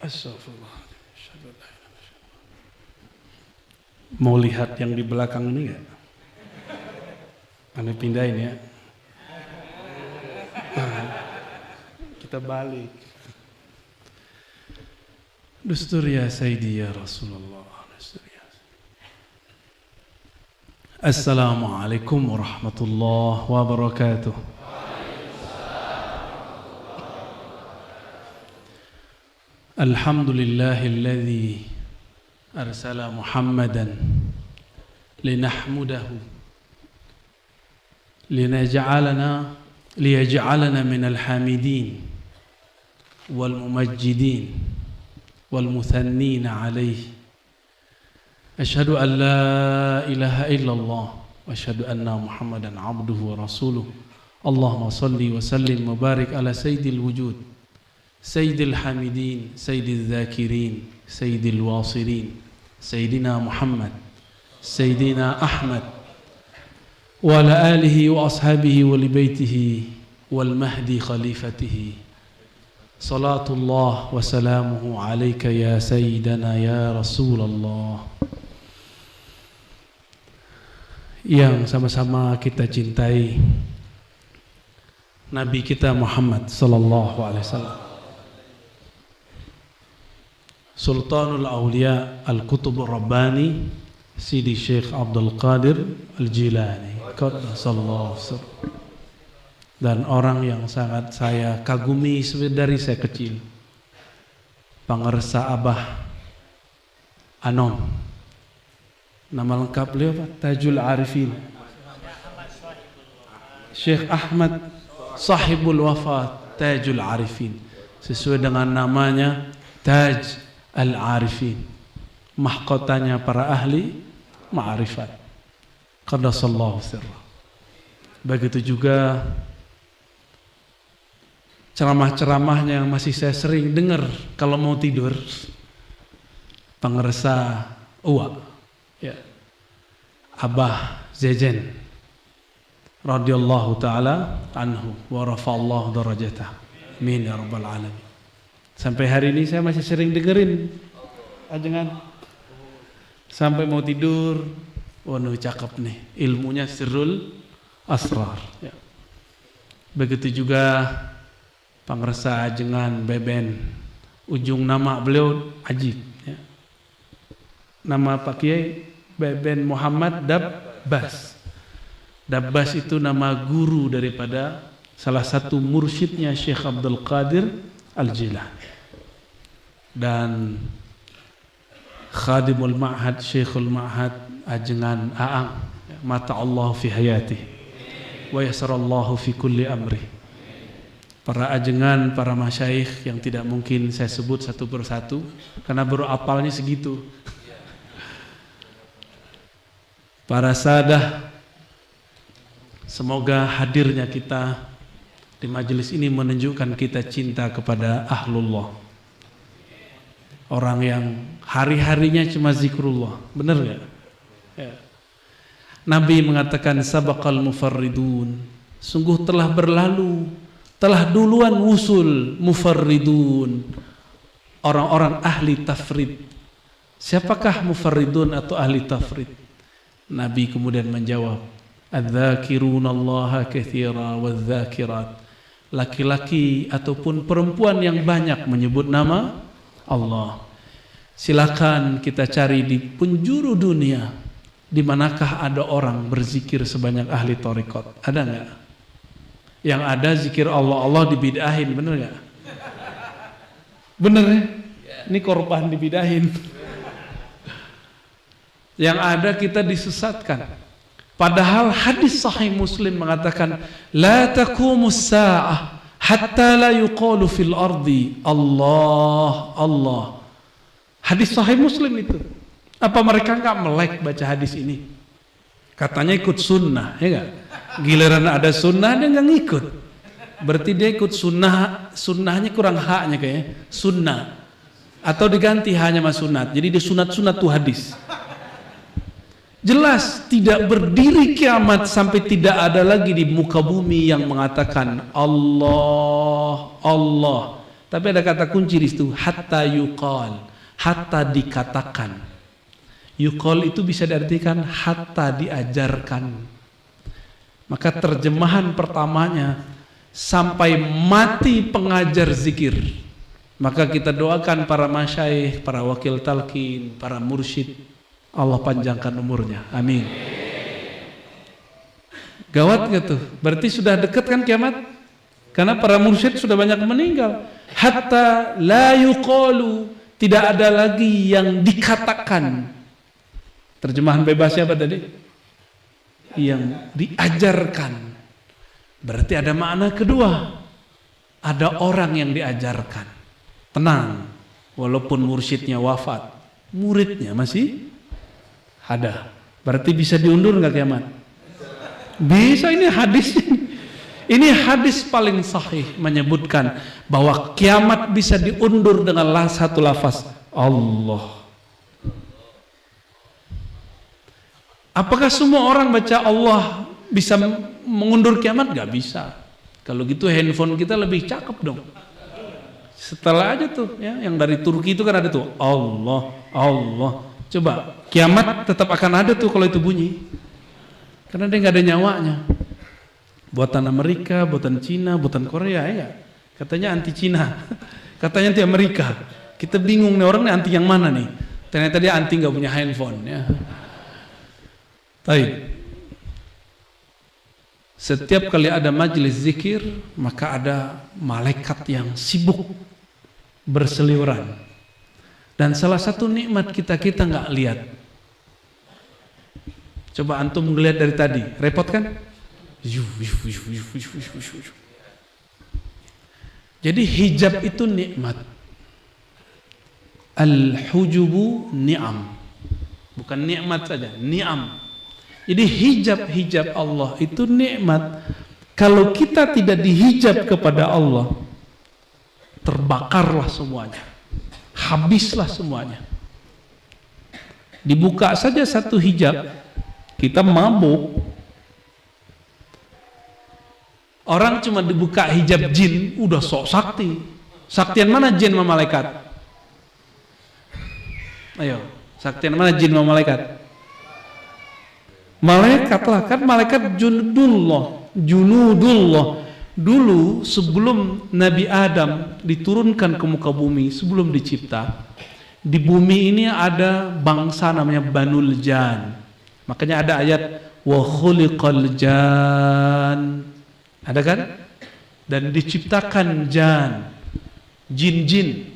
Astagfirullah. Mau lihat yang di belakang ini nggak? Anda pindahin ya. Kita balik. Dustur ya Sayyidi ya Rasulullah. Assalamualaikum warahmatullahi wabarakatuh. Alhamdulillahilladzi arsala Muhammadan linahmudahu liyaj'alana minal hamidin wal mumajjidin wal muthannina alaihi. Asyhadu an la ilaha illallah wa asyhadu anna Muhammadan abduhu wa rasuluh. Allahumma salli wa sallim wa barik ala sayyidil wujud, sayyidil hamidin, sayyidil zakirin, sayyidil wasirin, sayyidina Muhammad, sayyidina Ahmad, wa ala alihi wa ashabihi wa li baitihi wal mahdi khalifatihi. Salatullah wa salamuhu alaika ya sayyidana ya Rasulullah. Yang sama-sama kita cintai Nabi kita Muhammad sallallahu alaihi wasallam, Sultanul Aulia Al-Qutub Rabbani Sidi Syekh Abdul Qadir Al-Jilani qaddasallahu sirr, dan orang yang sangat saya kagumi dari saya kecil, Pangersa Abah Anom. Nama lengkap beliau apa? Tajul Arifin, Syekh Ahmad Sahibul Wafat Tajul Arifin, sesuai dengan namanya Taj Al-Arifin, mahkotanya para ahli ma'rifat qaddasallahu sirra. Begitu juga ceramah-ceramahnya yang masih saya sering dengar kalau mau tidur, Pangersa Uwa ya, Abah Zejen radhiyallahu taala anhu wa rafa'allahu darajatah. Amin ya rabbal alamin. Sampai hari ini saya masih sering dengerin ajengan sampai mau tidur. Waduh cakep nih, ilmunya sirrul asrar ya. Begitu juga Pangersa ajengan Beben, ujung nama beliau ajib ya. Nama Pak Kiai Beben Muhammad Dabbas. Dabbas itu nama guru daripada salah satu mursyidnya Syekh Abdul Qadir Al-Jilani, dan Khadimul Ma'had Syekhul Ma'had ajengan Aang, mata Allah fi hayati wa yasarallahu fi kulli amri. Para ajengan, para masyayikh yang tidak mungkin saya sebut satu persatu karena baru apalnya segitu. Para sadah, semoga hadirnya kita di majelis ini menunjukkan kita cinta kepada ahlullah, orang yang hari-harinya cuma zikrullah. Benar gak? Ya. Nabi mengatakan sabaqal mufarridun, sungguh telah berlalu, telah duluan wusul mufarridun, orang-orang ahli tafrid. Siapakah mufarridun atau ahli tafrid? Nabi kemudian menjawab, adz-dzakirunallaha katsira wadz-dzakirat, laki-laki ataupun perempuan yang banyak menyebut nama Allah. Silakan kita cari di penjuru dunia, di manakah ada orang berzikir sebanyak ahli thariqat? Ada enggak? Yang ada zikir Allah dibidahin, bener enggak? Bener ya? Ini korban dibidahin. Yang ada kita disesatkan. Padahal hadis sahih Muslim mengatakan la taqumus sa'ah hatta la yuqalu fil ardi Allah Allah. Hadis sahih Muslim itu. Apa mereka enggak melek baca hadis ini? Katanya ikut sunnah, ya enggak? Giliran ada sunnah dia enggak ngikut. Berarti dia ikut sunnah, sunnahnya kurang haknya kayaknya. Sunnah. Atau diganti hanya mas sunat. Jadi dia sunat-sunat tuh hadis. Jelas tidak berdiri kiamat sampai tidak ada lagi di muka bumi yang mengatakan Allah Allah. Tapi ada kata kunci di situ, hatta yuqal, hatta dikatakan. Yuqal itu bisa diartikan hatta diajarkan. Maka terjemahan pertamanya, sampai mati pengajar zikir. Maka kita doakan para masyayikh, para wakil talqin, para mursyid, Allah panjangkan umurnya. Amin. Gawat gitu. Berarti sudah dekat kan kiamat? Karena para mursyid sudah banyak meninggal. Hatta la yuqalu, tidak ada lagi yang dikatakan. Terjemahan bebasnya apa tadi? Yang diajarkan. Berarti ada makna kedua. Ada orang yang diajarkan. Tenang, walaupun mursyidnya wafat, muridnya masih ada. Berarti bisa diundur nggak kiamat? Bisa. Ini hadis. Ini hadis paling sahih menyebutkan bahwa kiamat bisa diundur dengan satu lafaz, Allah. Apakah semua orang baca Allah bisa mengundur kiamat? Gak bisa. Kalau gitu handphone kita lebih cakep dong. Setelah aja tuh ya, yang dari Turki itu kan ada tuh Allah, Allah. Coba kiamat tetap akan ada tuh kalau itu bunyi. Karena dia nggak ada nyawanya. Buatan Amerika, buatan Cina, buatan Korea ya. Katanya anti Cina, katanya anti Amerika. Kita bingung nih orang nih anti yang mana nih. Ternyata dia anti nggak punya handphone ya. Baik. Setiap kali ada majelis zikir, maka ada malaikat yang sibuk berseliweran. Dan salah satu nikmat kita nggak lihat. Coba antum ngelihat dari tadi, repot kan? Jadi hijab itu nikmat. Al-hujubu ni'am. Bukan nikmat saja, ni'am. Jadi hijab Allah itu nikmat. Kalau kita tidak dihijab kepada Allah, terbakarlah semuanya, habislah semuanya. Dibuka saja satu hijab, kita mabuk. Orang cuma dibuka hijab jin, udah sok sakti. Saktian mana jin sama malaikat? Ayo, saktian mana jin sama malaikat? Malaikat lah, kan malaikat junudullah. Dulu sebelum Nabi Adam diturunkan ke muka bumi, sebelum dicipta, di bumi ini ada bangsa namanya Banul Jan. Makanya ada ayat wa khuliqal jan. Ada kan? Dan diciptakan jan, jin-jin.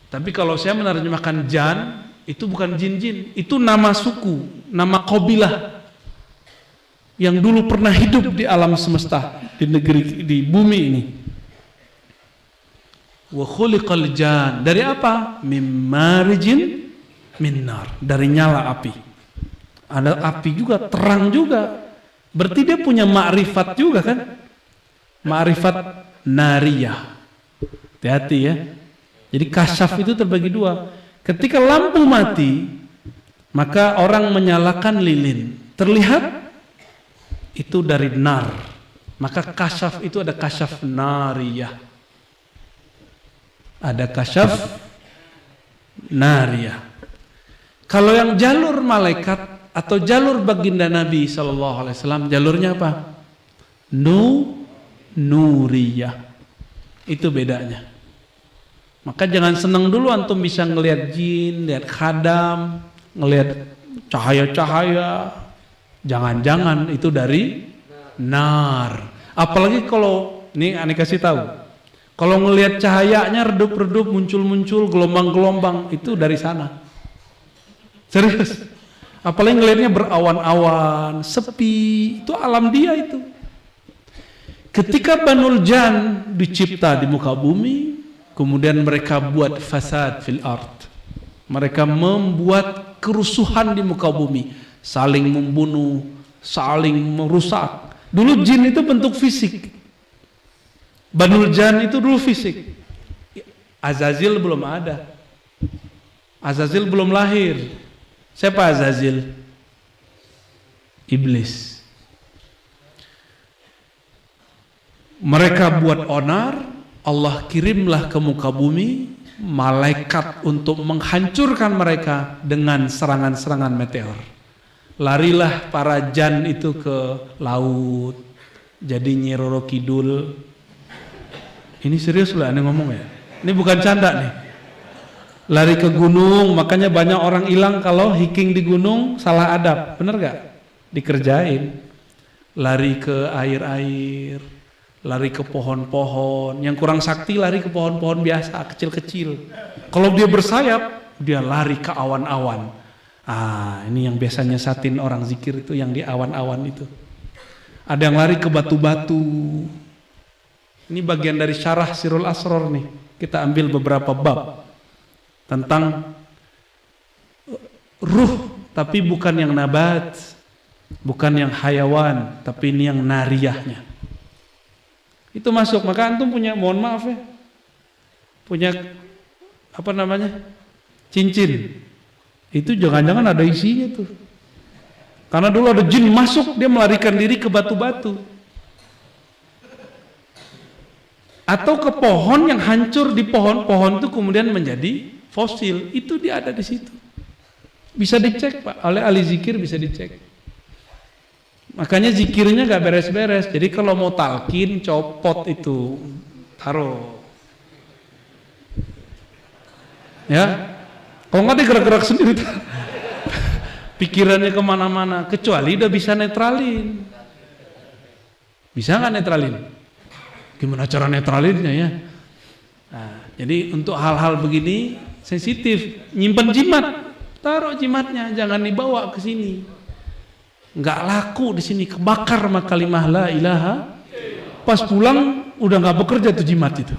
Tapi kalau saya menerjemahkan jan, itu bukan jin-jin, itu nama suku, nama kabilah yang dulu pernah hidup di alam semesta, di negeri, di bumi ini. Wa khuliqal jan, dari apa? Mim marijin min nar, dari nyala api. Ada api juga, terang juga. Berarti dia punya ma'rifat juga kan? Ma'rifat nariyah. Hati-hati ya. Jadi kasyaf itu terbagi dua. Ketika lampu mati, maka orang menyalakan lilin. Terlihat itu dari nar. Maka kasyaf itu ada kasyaf nariyah. Ada kasyaf nariyah. Kalau yang jalur malaikat atau jalur baginda Nabi SAW, jalurnya apa? Nuriyah. Itu bedanya. Maka jangan senang dulu antum bisa ngelihat jin, lihat khadam, ngelihat cahaya-cahaya. Jangan-jangan itu dari nar. Apalagi kalau, ini aneh kasih tahu, kalau ngelihat cahayanya redup-redup, muncul-muncul, gelombang-gelombang, itu dari sana. Serius. Apalagi ngelihatnya berawan-awan, sepi, itu alam dia itu. Ketika Banul Jan dicipta di muka bumi, kemudian mereka buat fasad fil ard. Mereka membuat kerusuhan di muka bumi, saling membunuh, saling merusak. Dulu jin itu bentuk fisik. Banul Jan itu dulu fisik. Azazil belum ada. Azazil belum lahir. Siapa Azazil? Iblis. Mereka buat onar, Allah kirimlah ke muka bumi malaikat untuk menghancurkan mereka dengan serangan-serangan meteor. Larilah para jan itu ke laut, jadi Nyi Roro Kidul. Ini serius lah aneh ngomong ya. Ini bukan canda nih. Lari ke gunung, makanya banyak orang hilang kalau hiking di gunung salah adab, bener gak? Dikerjain. Lari ke air-air, lari ke pohon-pohon. Yang kurang sakti lari ke pohon-pohon biasa, kecil-kecil. Kalau dia bersayap, dia lari ke awan-awan. Ini yang biasanya satin orang zikir itu yang di awan-awan itu. Ada yang lari ke batu-batu. Ini bagian dari syarah Sirul Asror nih. Kita ambil beberapa bab tentang ruh, tapi bukan yang nabat, bukan yang hayawan, tapi ini yang nariyahnya. Itu masuk. Maka antum punya, mohon maaf ya, punya apa namanya, cincin. Itu jangan-jangan ada isinya tuh. Karena dulu ada jin masuk, dia melarikan diri ke batu-batu. Atau ke pohon yang hancur di pohon-pohon itu kemudian menjadi fosil. Itu dia ada di situ. Bisa dicek Pak, oleh ahli zikir bisa dicek. Makanya zikirnya gak beres-beres. Jadi kalau mau talqin, copot itu, taruh. Ya, kalau nggak dia gerak-gerak sendiri. Pikirannya kemana-mana. Kecuali udah bisa netralin. Bisa nggak netralin? Gimana cara netralinnya ya? Nah, jadi untuk hal-hal begini sensitif. Nyimpen jimat, taruh jimatnya, jangan dibawa ke sini. Nggak laku di sini, kebakar sama kalimah la ilaha. Pas pulang udah nggak bekerja tuh jimat itu.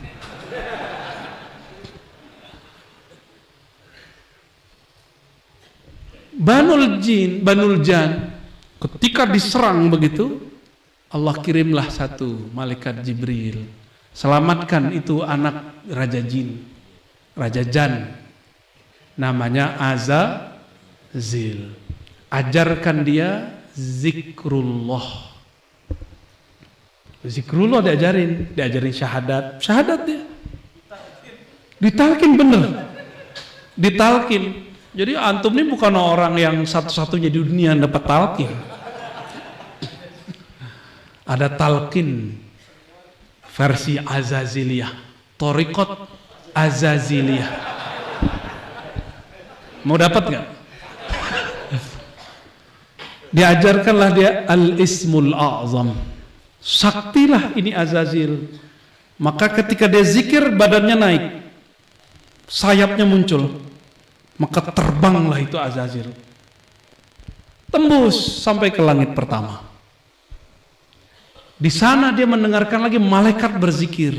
Banul Jan ketika diserang begitu, Allah kirimlah satu malaikat Jibril. Selamatkan itu anak Raja Jin, Raja Jan. Namanya Azazil. Ajarkan dia zikrullah. Zikrullah diajarin syahadat. Syahadat dia. Ditalkin bener. Ditalkin. Jadi antum ini bukan orang yang satu-satunya di dunia yang dapat talqin. Ada talqin versi Azaziliyah, Thariqat Azaziliyah. Mau dapat nggak? Diajarkanlah dia al-ismul a'zam. Saktilah ini Azazil. Maka ketika dia zikir badannya naik, sayapnya muncul. Maka terbanglah itu Azazil, tembus sampai ke langit pertama. Di sana dia mendengarkan lagi malaikat berzikir.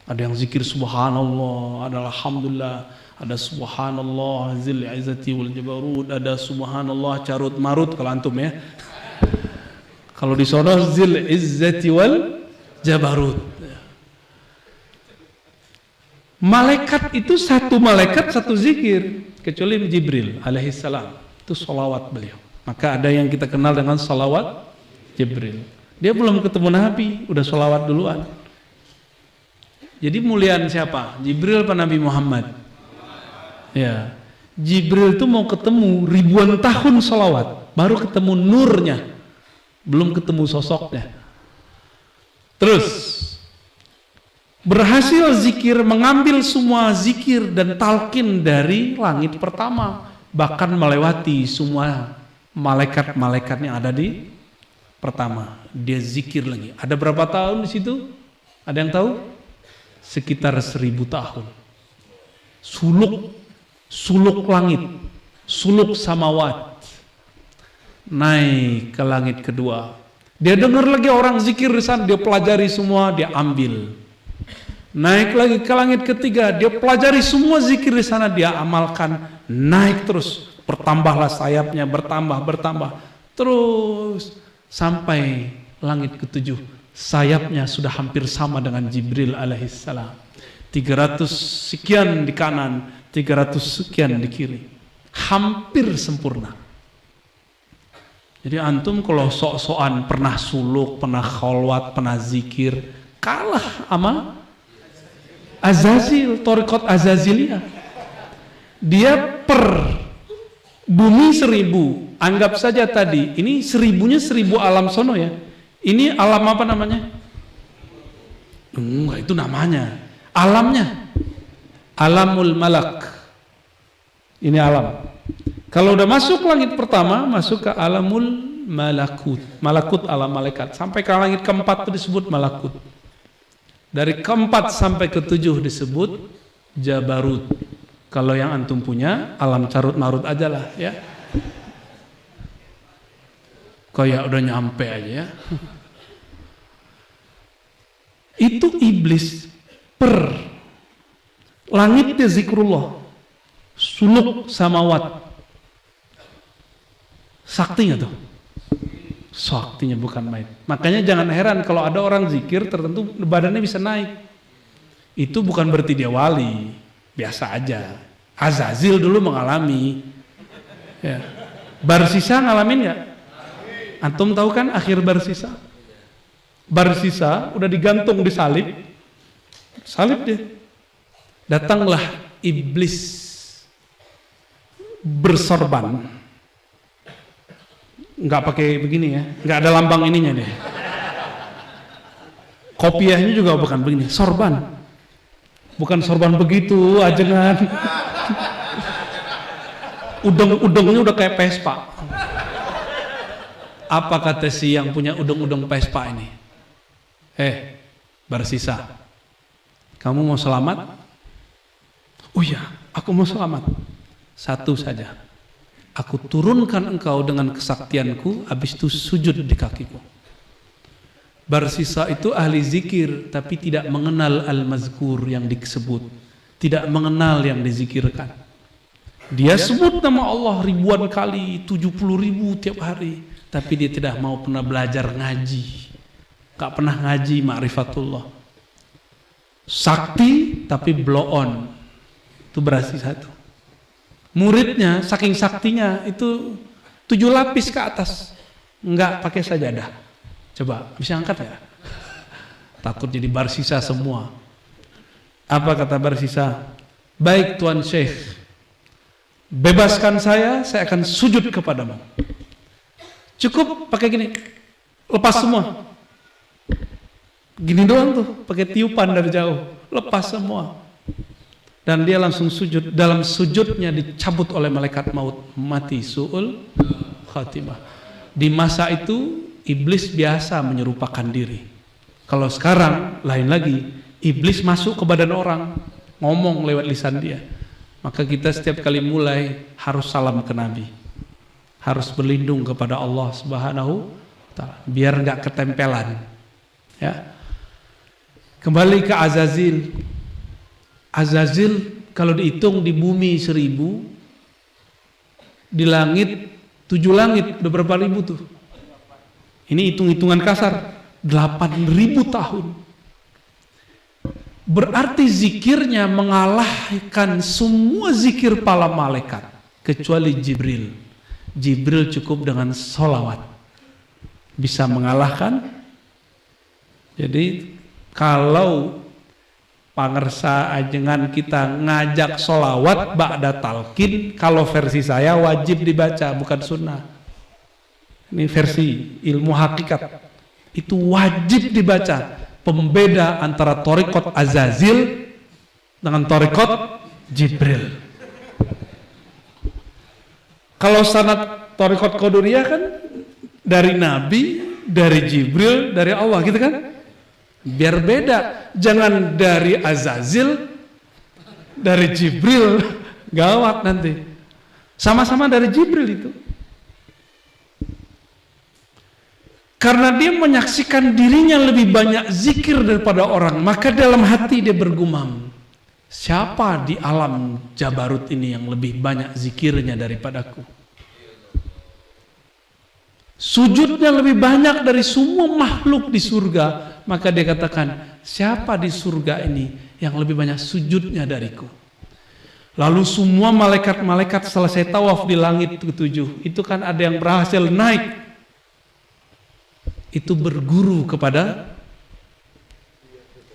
Ada yang zikir subhanallah, ada alhamdulillah, ada subhanallah zil izzati wal jabarut, ada subhanallah carut marut kalau antum ya. Kalau di sana zil izzati wal jabarut. Malaikat itu satu malaikat satu zikir, kecuali Jibril alaihissalam itu sholawat beliau. Maka ada yang kita kenal dengan sholawat Jibril. Dia belum ketemu Nabi, udah sholawat duluan. Jadi muliaan siapa? Jibril apa Nabi Muhammad? Ya, Jibril itu mau ketemu ribuan tahun sholawat, baru ketemu nurnya, belum ketemu sosoknya. Terus berhasil zikir, mengambil semua zikir dan talqin dari langit pertama, bahkan melewati semua malaikat-malaikat yang ada di pertama. Dia zikir lagi. Ada berapa tahun di situ? Ada yang tahu? Sekitar 1000 tahun. Suluk langit, suluk samawat, naik ke langit kedua. Dia dengar lagi orang zikir di sana, dia pelajari semua, dia ambil. Naik lagi ke langit ketiga, dia pelajari semua zikir di sana, dia amalkan, naik terus, bertambahlah sayapnya, bertambah, terus sampai langit ketujuh, sayapnya sudah hampir sama dengan Jibril alaihissalam. 300 sekian di kanan, 300 sekian di kiri, hampir sempurna. Jadi antum kalau sok-sokan pernah suluk, pernah kholwat, pernah zikir, kalah sama Azazil, Thariqat Azaziliyah. Dia per bumi 1000. Anggap saja tadi, ini 1000-nya 1000 alam sono ya. Ini alam apa namanya? Enggak, itu namanya. Alamnya. Alamul malak. Ini alam. Kalau udah masuk langit pertama, masuk ke alamul malakut. Malakut alam malaikat. Sampai ke langit keempat itu disebut malakut. Dari keempat sampai ketujuh disebut jabarut. Kalau yang antum punya, alam carut marut aja lah ya. Kayak udah nyampe aja ya. Itu iblis per langitnya zikrullah, suluk samawat. Saktinya tuh. Saktinya bukan main. Makanya jangan heran kalau ada orang zikir tertentu badannya bisa naik. Itu bukan berarti dia wali, biasa aja. Azazil dulu mengalami. Ya. Barsisa ngalamin nggak? Antum tahu kan akhir Barsisa? Barsisa udah digantung di salib. Salib dia. Datanglah iblis bersorban. Nggak pakai begini ya, nggak ada lambang ininya deh. Kopiahnya juga bukan begini, sorban. Bukan sorban begitu, ajengan. Udeng-udengnya udah kayak Vespa. Apa kata si yang punya udeng-udeng Vespa ini? Barsisa, kamu mau selamat? Oh iya, aku mau selamat. Satu saja. Aku turunkan engkau dengan kesaktianku, habis itu sujud di kakiku. Barsisa itu ahli zikir, tapi tidak mengenal al-mazkur yang disebut, tidak mengenal yang dizikirkan. Dia sebut nama Allah ribuan kali, 70.000 tiap hari, tapi dia tidak mau pernah belajar ngaji, gak pernah ngaji ma'rifatullah. Sakti tapi blow on, itu Barsisa itu. Muridnya saking saktinya itu 7 lapis ke atas, enggak pakai sajadah. Coba bisa angkat ya? Takut jadi Barsisa semua. Apa kata Barsisa? Baik Tuan Syekh, bebaskan saya akan sujud kepadamu. Cukup pakai gini, lepas semua. Gini doang tuh, pakai tiupan dari jauh, lepas semua. Dan dia langsung sujud. Dalam sujudnya dicabut oleh malaikat maut, mati su'ul khatimah. Di masa itu iblis biasa menyerupakan diri. Kalau sekarang lain lagi, iblis masuk ke badan orang, ngomong lewat lisan dia. Maka kita setiap kali mulai harus salam ke Nabi, harus berlindung kepada Allah Subhanahu wa Ta'ala, biar nggak ketempelan. Ya. Kembali ke Azazil. Azazil kalau dihitung di bumi 1000, di langit 7 langit udah berapa ribu tuh? Ini hitung-hitungan kasar, 8.000 tahun. Berarti zikirnya mengalahkan semua zikir para malaikat kecuali Jibril. Jibril cukup dengan sholawat bisa mengalahkan. Jadi kalau pangersa ajengan kita ngajak sholawat ba'da talqin, kalau versi saya wajib dibaca, bukan sunnah. Ini versi ilmu hakikat, itu wajib dibaca. Pembeda antara thariqat Azazil dengan thariqat Jibril. Kalau sanad thariqat Qadariyah kan dari Nabi, dari Jibril, dari Allah gitu kan. Biar beda, jangan dari Azazil, dari Jibril, gawat nanti. Sama-sama dari Jibril itu. Karena dia menyaksikan dirinya lebih banyak zikir daripada orang, maka dalam hati dia bergumam, siapa di alam Jabarut ini yang lebih banyak zikirnya daripadaku? Sujudnya lebih banyak dari semua makhluk di surga, maka dia katakan, siapa di surga ini yang lebih banyak sujudnya dariku? Lalu semua malaikat-malaikat selesai tawaf di langit ke-7, itu kan ada yang berhasil naik, itu berguru kepada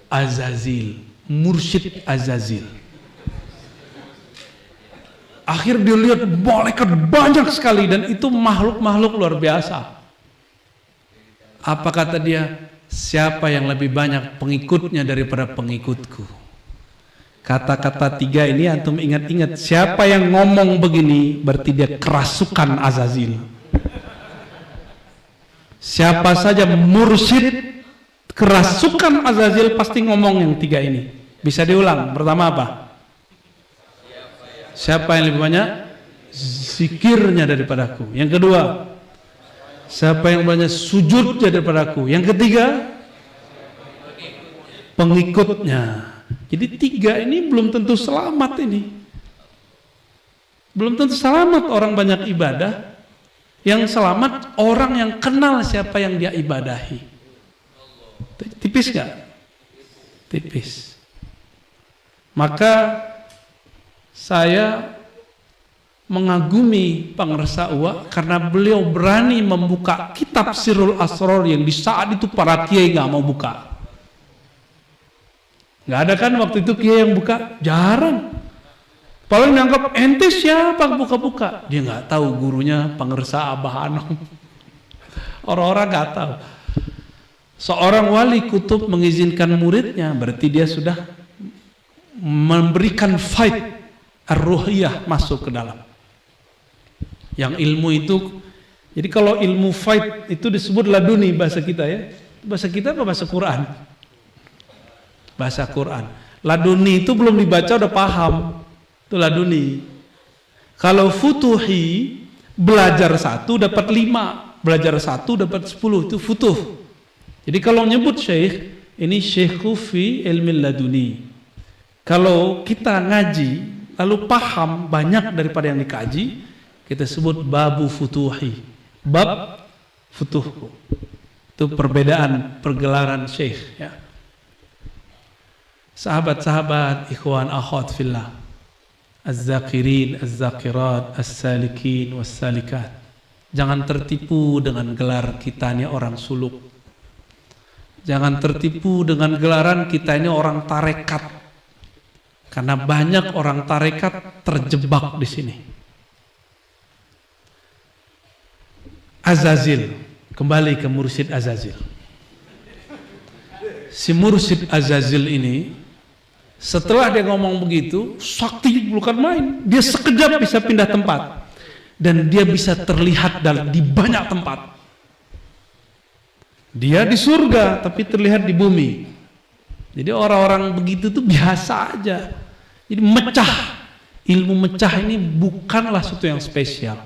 Azazil. mursyid Azazil. Akhir dia lihat malaikat banyak sekali dan itu makhluk-makhluk luar biasa. Apa kata dia? Siapa yang lebih banyak pengikutnya daripada pengikutku? Kata-kata 3 ini antum ingat-ingat. Siapa yang ngomong begini berarti dia kerasukan Azazil. Siapa saja mursyid kerasukan Azazil pasti ngomong yang 3 ini. Bisa diulang. Pertama apa? Siapa yang lebih banyak zikirnya daripadaku? Yang kedua, siapa yang banyak sujudnya daripadaku? Yang ketiga, pengikutnya. Jadi 3 ini belum tentu selamat ini. Belum tentu selamat orang banyak ibadah. Yang selamat orang yang kenal siapa yang dia ibadahi. Tipis gak? Tipis. Maka saya mengagumi Pangersa Uwa karena beliau berani membuka kitab Sirrul Asrar yang di saat itu para kiai gak mau buka. Gak ada kan waktu itu kiai yang buka? Jarang. Paling dianggap ente siapa buka-buka. Dia nggak tahu gurunya Pangersa Abah Anom. Orang-orang nggak tahu. Seorang wali kutub mengizinkan muridnya, berarti dia sudah memberikan fight ar-ruhiyah masuk ke dalam. Yang ilmu itu, jadi kalau ilmu fight itu disebut laduni bahasa kita ya. Bahasa kita apa bahasa Quran? Bahasa Quran. Laduni itu belum dibaca udah paham. Itu laduni. Kalau futuhi, belajar 1 dapat 5, belajar 1 dapat 10, itu futuh. Jadi kalau nyebut syekh, ini syekhu fi ilmi laduni. Kalau kita ngaji lalu paham banyak daripada yang dikaji, kita sebut babu futuhi, bab futuhku. Itu perbedaan pergelaran syekh ya. Sahabat-sahabat, ikhwan akhwat fillah, az-zakirin, az-zakirat, as-salikin, was-salikat. Jangan tertipu dengan gelar kita ini orang suluk. Jangan tertipu dengan gelaran kita ini orang tarekat. Karena banyak orang tarekat terjebak di sini. Azazil, kembali ke mursyid Azazil. Si mursyid Azazil ini setelah dia ngomong begitu, sakti bukan main. Dia sekejap bisa pindah tempat. Dan dia bisa terlihat di banyak tempat. Dia di surga, tapi terlihat di bumi. Jadi orang-orang begitu tuh biasa aja. Jadi mecah. Ilmu mecah ini bukanlah sesuatu yang spesial.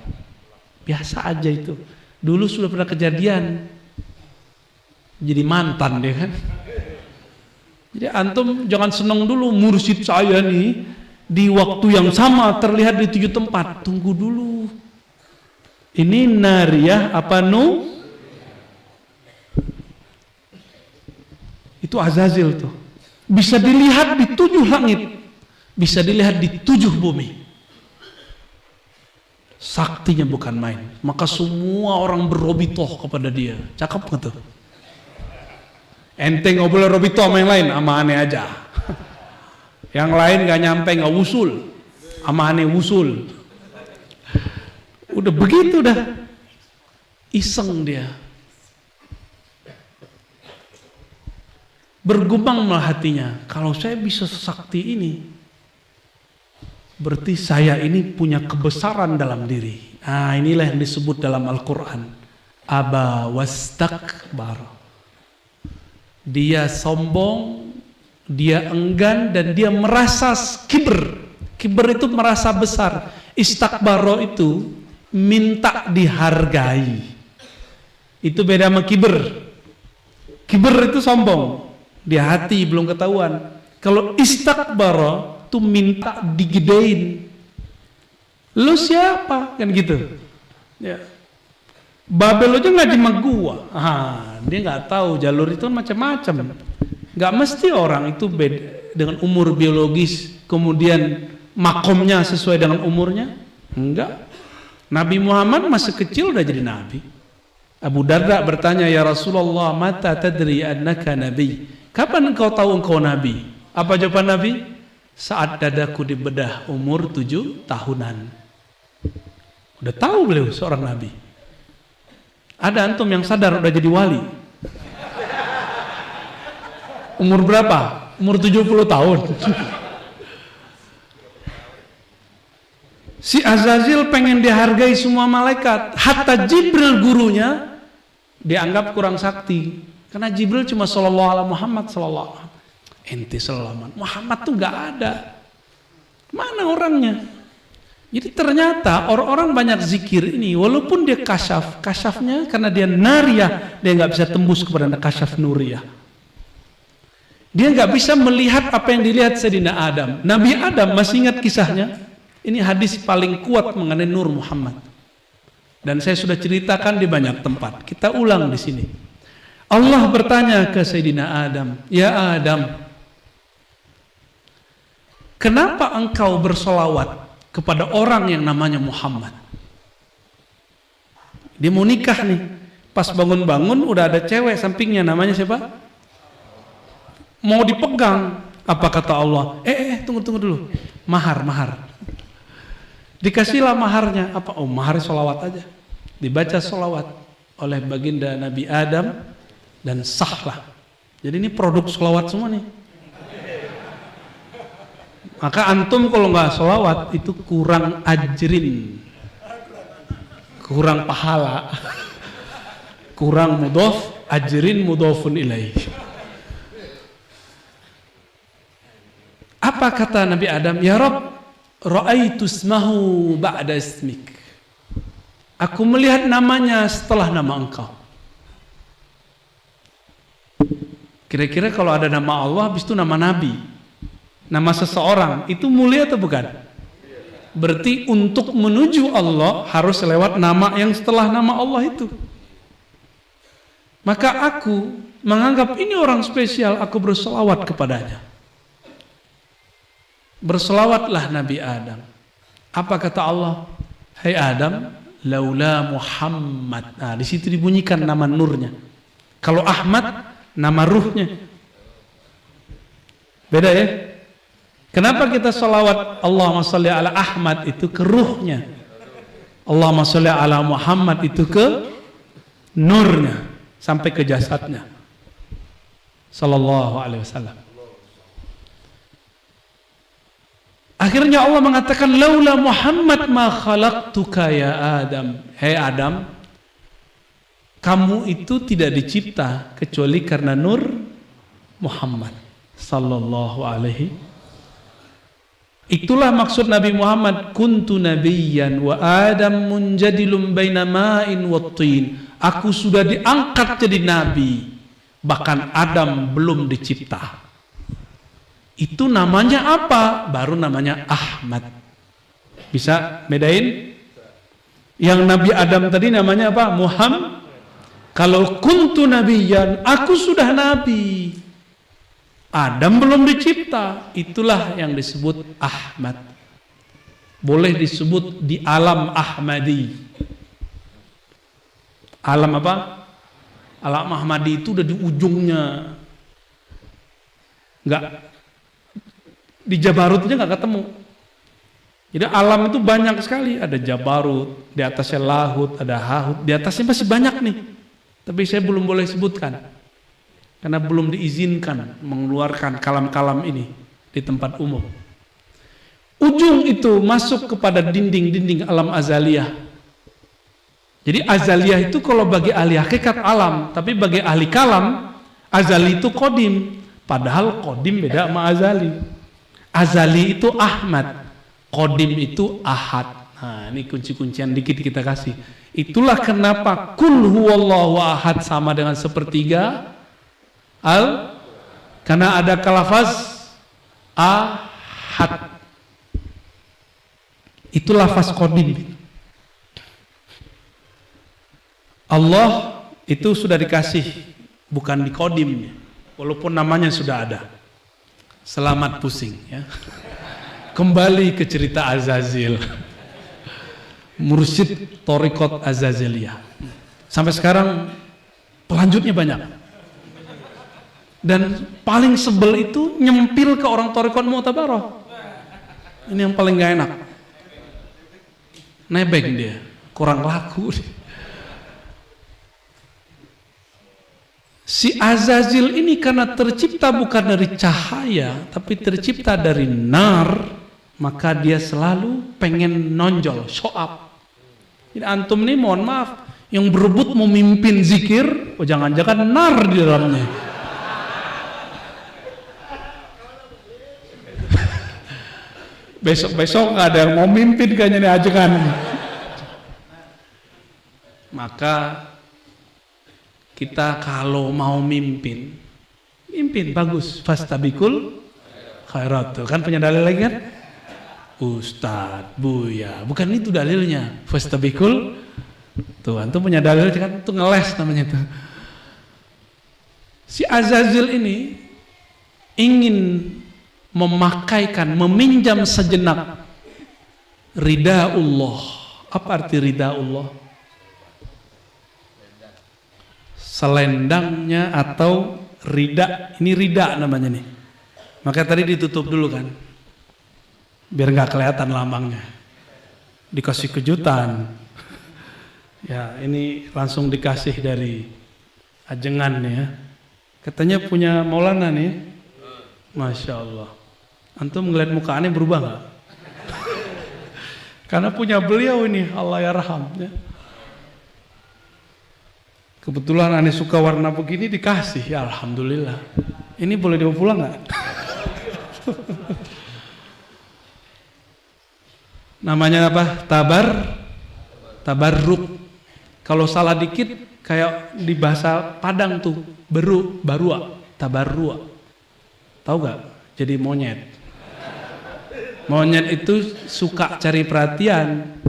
Biasa aja itu. Dulu sudah pernah kejadian. Jadi mantan dia kan. Jadi antum jangan senang dulu mursyid saya nih di waktu yang sama terlihat di 7 tempat. Tunggu dulu. Ini nariyah apa nu? Itu Azazil tuh. Bisa dilihat di 7 langit. Bisa dilihat di 7 bumi. Saktinya bukan main. Maka semua orang berobitoh kepada dia. Cakep nggak tuh? Ente nggak boleh robito sama yang lain, sama aneh aja. Yang lain nggak nyampe, nggak wusul, sama aneh wusul. Udah begitu dah, iseng dia. Bergumang malah hatinya, kalau saya bisa sesakti ini, berarti saya ini punya kebesaran dalam diri. Nah inilah yang disebut dalam Al-Quran, aba wastakbar. Dia sombong, dia enggan, dan dia merasa kibr. Kibr itu merasa besar. Istakbaro itu minta dihargai. Itu beda sama kibr. Kibr itu sombong, di hati belum ketahuan. Kalau istakbaro itu minta digedein. Lu siapa? Kan gitu ya. Babel aja ngaji sama gua. Dia nggak tahu jalur itu macam-macam. Nggak mesti orang itu beda dengan umur biologis, kemudian makomnya sesuai dengan umurnya. Enggak. Nabi Muhammad masih kecil udah jadi nabi. Abu Darda bertanya, ya Rasulullah, mata tadri annaka nabi? Kapan engkau tahu engkau nabi? Apa jawaban Nabi? Saat dadaku dibedah umur 7 tahunan. Udah tahu beliau seorang Nabi. Ada antum yang sadar udah jadi wali? Umur berapa? Umur 70 tahun. Si Azazil pengen dihargai semua malaikat. Hatta Jibril gurunya dianggap kurang sakti. Karena Jibril cuma sallallahu alaihi Muhammad sallallahu. Ente selamat. Muhammad tuh nggak ada. Mana orangnya? Jadi ternyata orang-orang banyak zikir ini, walaupun dia kasyafnya karena dia nariyah, dia nggak bisa tembus kepada kasyaf nuriyah. Dia nggak bisa melihat apa yang dilihat Sayyidina Adam. Nabi Adam masih ingat kisahnya? Ini hadis paling kuat mengenai Nur Muhammad. Dan saya sudah ceritakan di banyak tempat. Kita ulang di sini. Allah bertanya ke Sayyidina Adam, "Ya Adam, kenapa engkau bersolawat kepada orang yang namanya Muhammad?" Dia mau nikah nih. Pas bangun-bangun udah ada cewek sampingnya, namanya siapa? Mau dipegang. Apa kata Allah? Tunggu dulu. Mahar. Dikasihlah maharnya. Apa? Oh, mahar solawat aja. Dibaca solawat oleh baginda Nabi Adam dan sahlah. Jadi ini produk solawat semua nih. Maka antum kalau nggak solawat itu kurang ajrin, kurang pahala, kurang mudhof, ajrin mudhofun ilaih. Apa kata Nabi Adam? Ya Rabb, ra'aitu ismahu ba'da ismik. Aku melihat namanya setelah nama engkau. Kira-kira kalau ada nama Allah, habis itu nama Nabi, nama seseorang, itu mulia atau bukan? Berarti untuk menuju Allah harus lewat nama yang setelah nama Allah itu. Maka aku menganggap ini orang spesial, aku berselawat kepadanya. Berselawatlah Nabi Adam. Apa kata Allah? Hai Adam, laula Muhammad. Nah, di situ dibunyikan nama nurnya. Kalau Ahmad, nama ruhnya. Beda ya? Kenapa kita salawat Allahumma sholli ala Ahmad itu ke ruhnya, Allahumma sholli ala Muhammad itu ke nurnya sampai ke jasadnya sallallahu alaihi wasallam. Akhirnya Allah mengatakan laula Muhammad ma khalaqtuka ya Adam. Hei Adam, kamu itu tidak dicipta kecuali karena nur Muhammad sallallahu alaihi. Itulah maksud Nabi Muhammad, kuntu nabiyyan wa Adam munjadilum baina ma'in wa tin. Aku sudah diangkat jadi nabi, bahkan Adam belum dicipta. Itu namanya apa? Baru namanya Ahmad. Bisa bedain? Yang Nabi Adam tadi namanya apa? Muhammad. Kalau kuntu nabiyyan, aku sudah nabi, Adam belum dicipta, itulah yang disebut Ahmad. Boleh disebut di alam Ahmadi. Alam apa? Alam Ahmadi itu udah di ujungnya. Enggak, di Jabarutnya enggak ketemu. Jadi alam itu banyak sekali. Ada Jabarut, di atasnya Lahut, ada Hahut, di atasnya masih banyak nih. Tapi saya belum boleh sebutkan, karena belum diizinkan mengeluarkan kalam-kalam ini di tempat umum. Ujung itu masuk kepada dinding-dinding alam azaliyah. Jadi azaliyah itu kalau bagi ahli hakikat alam, tapi bagi ahli kalam, azali itu qadim. Padahal qadim beda sama azali. Azali itu Ahmad, qadim itu Ahad. Nah, ini kunci-kuncian dikit kita kasih. Itulah kenapa kul huwallahu ahad sama dengan sepertiga karena ada lafaz ahad, itu lafaz qadim. Allah itu sudah dikasih, bukan di qadim, walaupun namanya sudah ada. Selamat pusing ya. Kembali ke cerita Azazil, mursyid Thariqat Azaziliyah. Sampai sekarang pelanjutnya banyak. Dan paling sebel itu nyempil ke orang thariqat Mu'tabarah. Ini yang paling gak enak. Nebeng dia, kurang laku dia. Si Azazil ini karena tercipta bukan dari cahaya, tapi tercipta dari nar, maka dia selalu pengen nonjol, show up. Jadi antum nih mohon maaf, yang berebut memimpin zikir, oh jangan-jangan nar di dalamnya. Besok-besok nggak ada yang mau mimpin kayaknya nih ajengan. Maka kita kalau mau mimpin bagus, fastabikul khairat. Kan punya dalil lagi kan? Ustadz, Buya, bukan itu dalilnya. Fastabikul, tuh antum punya dalil kan? Itu ngeles namanya tuh. Si Azazil ini ingin memakaikan, meminjam sejenak ridha Allah. Apa arti ridha Allah? Selendangnya atau rida, ini rida namanya nih. Maka tadi ditutup dulu kan, biar nggak kelihatan lambangnya. Dikasih kejutan. Ya ini langsung dikasih dari ajengan nih ya. Katanya punya Maulana nih, masya Allah. Antum ngeliat muka aneh berubah nggak? Karena punya beliau ini, Allah yarham. Ya. Kebetulan aneh suka warna begini dikasih, ya alhamdulillah. Ini boleh dibawa pulang nggak? Namanya apa? Tabarruk. Kalau salah dikit kayak di bahasa Padang tuh, barua, tabarrua. Tahu nggak? Jadi monyet. Monyet itu suka cari perhatian.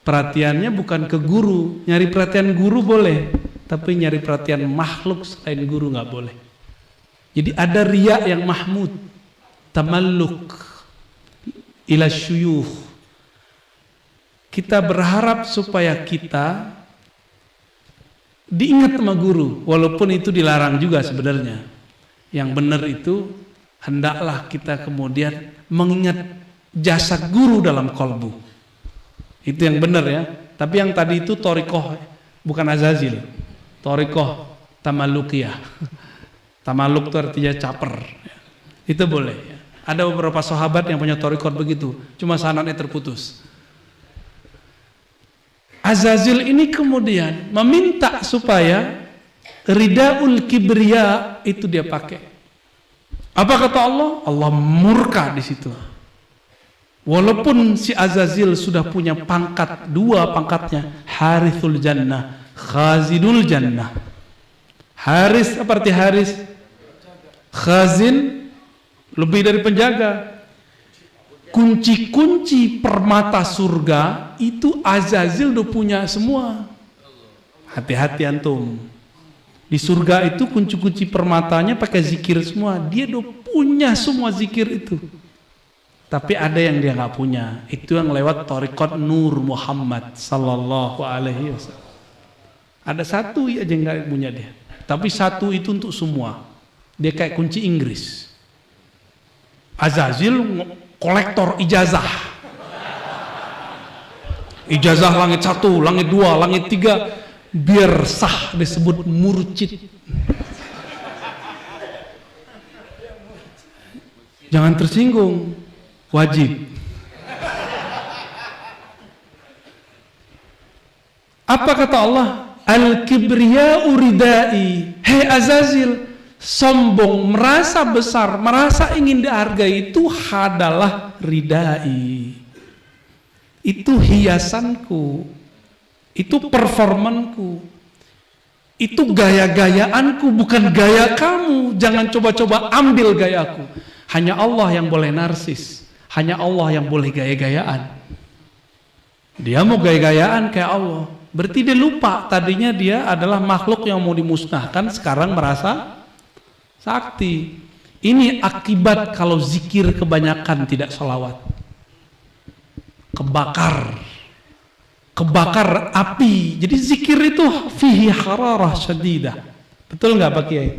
Perhatiannya bukan ke guru, nyari perhatian guru boleh, tapi nyari perhatian makhluk selain guru nggak boleh. Jadi ada riya yang mahmud, tamalluk ila syuyukh. Kita berharap supaya kita diingat sama guru, walaupun itu dilarang juga sebenarnya. Yang benar itu hendaklah kita kemudian mengingat jasa guru dalam kolbu. Itu yang benar ya. Tapi yang tadi itu thariqah, bukan Azazil. Thariqah tamalukiyah. Tamaluk itu artinya caper. Itu boleh. Ada beberapa sahabat yang punya thariqah begitu. Cuma sanadnya terputus. Azazil ini kemudian meminta supaya ridaul kibriya itu dia pakai. Apa kata Allah? Allah murka di situ. Walaupun si Azazil sudah punya pangkat, dua pangkatnya, Harithul Jannah, Khazidul Jannah. Haris apa arti Haris? Khazin lebih dari penjaga. Kunci-kunci permata surga itu Azazil udah punya semua. Hati-hati antum. Di surga itu kunci-kunci permatanya pakai zikir semua. Dia udah punya semua zikir itu. Tapi ada yang dia nggak punya, itu yang lewat thariqat Nur Muhammad sallallahu alaihi wasallam. Ada satu aja yang nggak punya dia, tapi satu itu untuk semua. Dia kayak kunci Inggris. Azazil kolektor ijazah. Ijazah langit 1, langit 2, langit 3, biar sah disebut murcid. Jangan tersinggung. Wajib. Apa kata Allah? Al-kibriya'u ridai. Hei Azazil, sombong, merasa besar, merasa ingin dihargai itu adalah ridai. Itu hiasanku. Itu performanku. Itu gaya-gayaanku, bukan gaya kamu. Jangan coba-coba ambil gayaku. Hanya Allah yang boleh narsis. Hanya Allah yang boleh gaya-gayaan. Dia mau gaya-gayaan kayak Allah. Berarti dia lupa tadinya dia adalah makhluk yang mau dimusnahkan, sekarang merasa sakti. Ini akibat kalau zikir kebanyakan tidak sholawat. Kebakar api. Jadi zikir itu fihi hararah syadidah. Betul nggak Pak Kiai?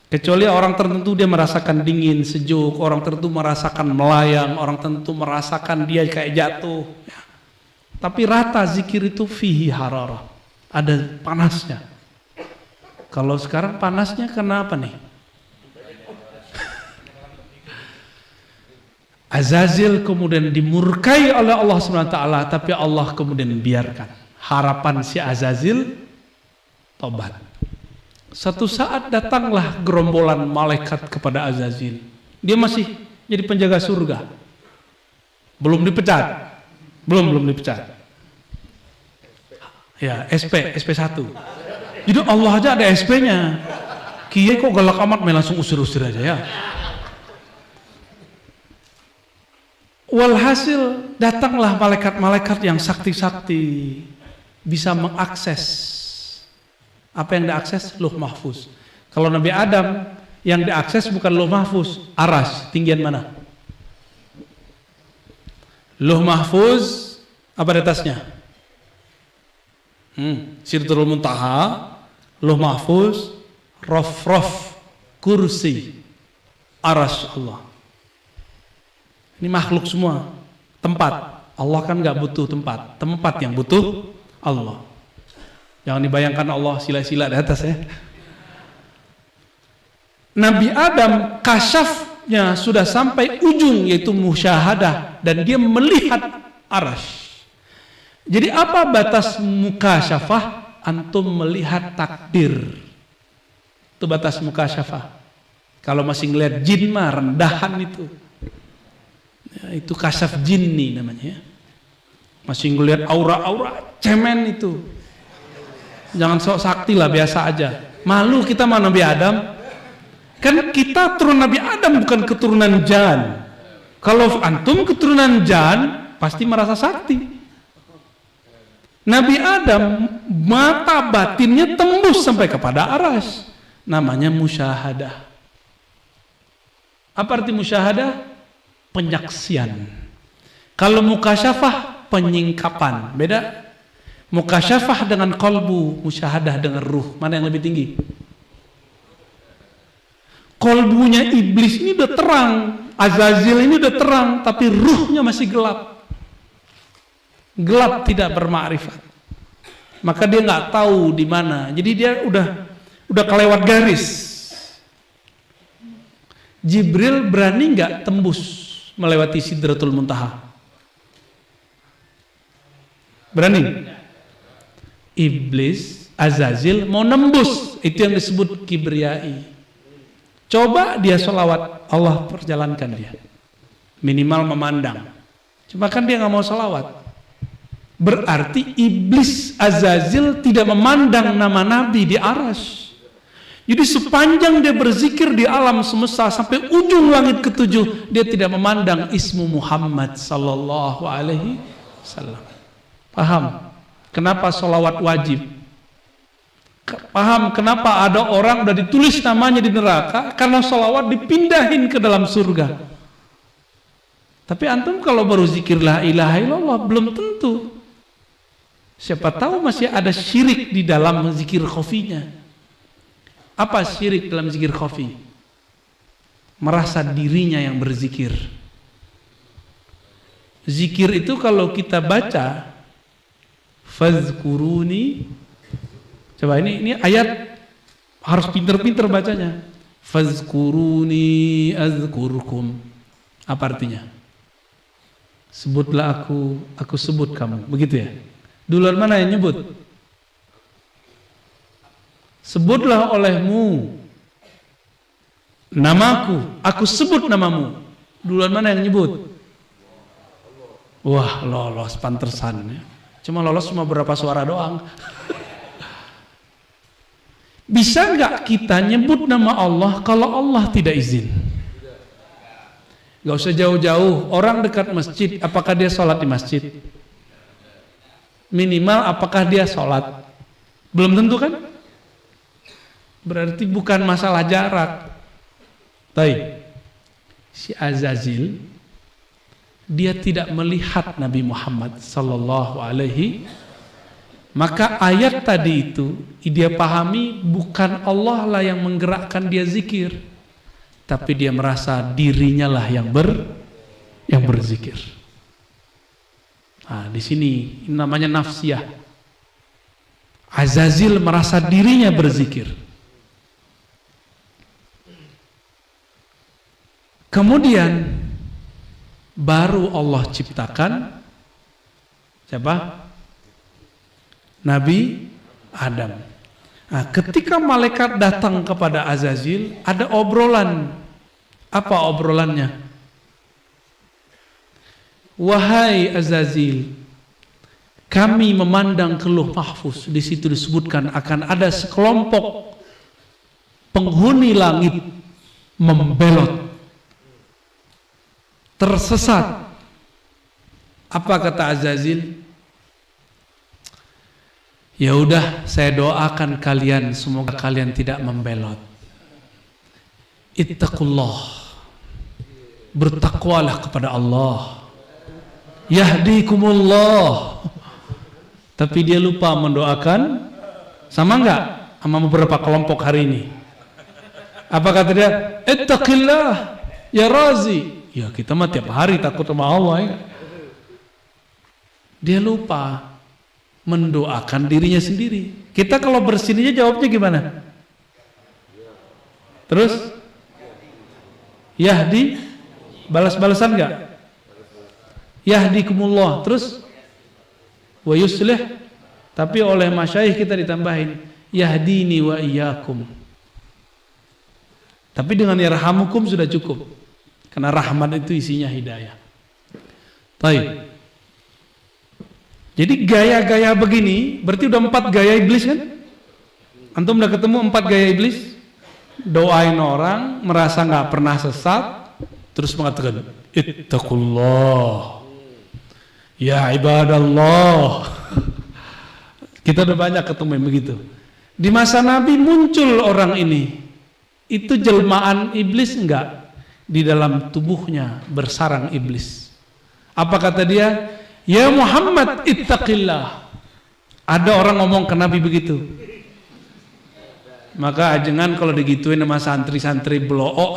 Kecuali orang tertentu dia merasakan dingin, sejuk, orang tertentu merasakan melayang, orang tertentu merasakan dia kayak jatuh. Tapi rata zikir itu fihi hararah, ada panasnya. Kalau sekarang panasnya kenapa nih? Azazil kemudian dimurkai oleh Allah SWT, tapi Allah kemudian biarkan. Harapan si Azazil tobat. Satu saat datanglah gerombolan malaikat kepada Azazil. Dia masih jadi penjaga surga. Belum dipecat. Belum dipecat. Ya, SP1. Jadi Allah aja ada SP-nya. Kiai kok galak amat, main langsung usir-usir aja ya. Walhasil datanglah malaikat-malaikat yang sakti-sakti, bisa mengakses. Apa yang diakses? Lauh Mahfuz. Kalau Nabi Adam yang diakses bukan Lauh Mahfuz, Aras, tinggian mana? Lauh Mahfuz apa di atasnya? Sidratul Muntaha, Lauh Mahfuz, Rof, kursi, Aras Allah. Ini makhluk semua. Tempat. Allah kan nggak butuh tempat. Tempat yang butuh Allah. Jangan dibayangkan Allah sila-sila di atas ya. Nabi Adam kasyafnya sudah sampai ujung, yaitu musyahadah, dan dia melihat Arsy. Jadi apa batas mukasyafah? Antum melihat takdir. Itu batas mukasyafah. Kalau masih ngelihat jin mah rendahan itu. Ya, itu kasyaf jinni namanya. Masih ngelihat aura-aura cemen itu. Jangan sok sakti lah, biasa aja. Malu kita sama Nabi Adam. Kan kita turun Nabi Adam, bukan keturunan Jan. Kalau antum keturunan Jan, pasti merasa sakti. Nabi Adam, mata batinnya tembus sampai kepada Arsy. Namanya musyahadah. Apa arti musyahadah? Penyaksian. Kalau mukasyafah, penyingkapan. Beda. Mukasyafah dengan qalbu, musyahadah dengan ruh. Mana yang lebih tinggi? Qalbunya iblis ini udah terang, Azazil ini udah terang, tapi ruhnya masih gelap. Gelap, tidak bermakrifat. Maka dia nggak tahu di mana. Jadi dia udah kelewat garis. Jibril berani nggak tembus melewati Sidratul Muntaha? Berani? Iblis, Azazil mau nembus, itu yang disebut kibriyai. Coba dia sholawat, Allah perjalankan dia. Minimal memandang. Cuma kan dia nggak mau sholawat. Berarti iblis Azazil tidak memandang nama Nabi di Arsy. Jadi sepanjang dia berzikir di alam semesta sampai ujung langit ketujuh, dia tidak memandang ismu Muhammad sallallahu alaihi wasallam. Paham? Kenapa sholawat wajib? Paham kenapa ada orang udah ditulis namanya di neraka? Karena sholawat dipindahin ke dalam surga. Tapi antum kalau baru zikir la ilaha illallah, belum tentu. Siapa tahu masih ada syirik di dalam zikir khafinya. Apa syirik dalam zikir khafi? Merasa dirinya yang berzikir. Zikir itu kalau kita baca, fazkuruni, coba ini ayat harus pinter-pinter bacanya. Fazkuruni azkurkum. Apa artinya? Sebutlah aku sebut kamu. Begitu ya? Duluan mana yang nyebut? Sebutlah olehmu namaku, aku sebut namamu. Duluan mana yang nyebut? Wah, lolos pantesan ya. Cuma lolos cuma berapa suara doang. Bisa nggak kita nyebut nama Allah kalau Allah tidak izin? Gak usah jauh-jauh. Orang dekat masjid, apakah dia sholat di masjid? Minimal apakah dia sholat? Belum tentu kan? Berarti bukan masalah jarak. Baik. Si Azazil, dia tidak melihat Nabi Muhammad sallallahu alaihi Maka ayat tadi itu dia pahami bukan Allah lah yang menggerakkan dia zikir, tapi dia merasa dirinya lah yang berzikir. Nah, di sini namanya nafsiyah. Azazil merasa dirinya berzikir. Kemudian baru Allah ciptakan siapa? Nabi Adam. Nah, ketika malaikat datang kepada Azazil, ada obrolan. Apa obrolannya? Wahai Azazil, kami memandang ke Lauh Mahfuz. Di situ disebutkan akan ada sekelompok penghuni langit membelot, tersesat. Apa kata Azazil? Ya udah, saya doakan kalian semoga kalian tidak membelot. Ittaqullah, bertakwalah kepada Allah. Yahdikumullah. Tapi dia lupa mendoakan sama enggak sama beberapa kelompok hari ini. Apa kata dia? Ittaqillah ya Razi. Ya kita mah tiap hari takut sama Allah ya. Dia lupa mendoakan dirinya sendiri. Kita kalau bersinnya jawabnya gimana? Terus Yahdi, balas-balasan enggak? Yahdikumullah. Terus wa yuslih, tapi oleh masyayikh kita ditambahin yahdini wa iyyakum. Tapi dengan yarhamukum sudah cukup. Karena rahmat itu isinya hidayah. Baik. Jadi gaya-gaya begini, berarti udah 4 gaya iblis kan? Antum udah ketemu 4 gaya iblis? Doain orang, merasa nggak pernah sesat, terus mengatakan, Ittaqullah, ya ibadallah. Kita udah banyak ketemu yang begitu. Di masa Nabi muncul orang ini. Itu jelmaan iblis enggak? Di dalam tubuhnya bersarang iblis. Apa kata dia? Ya Muhammad ittaqillah. Ada orang ngomong ke Nabi begitu. Maka jangan kalau digituin sama santri-santri blook,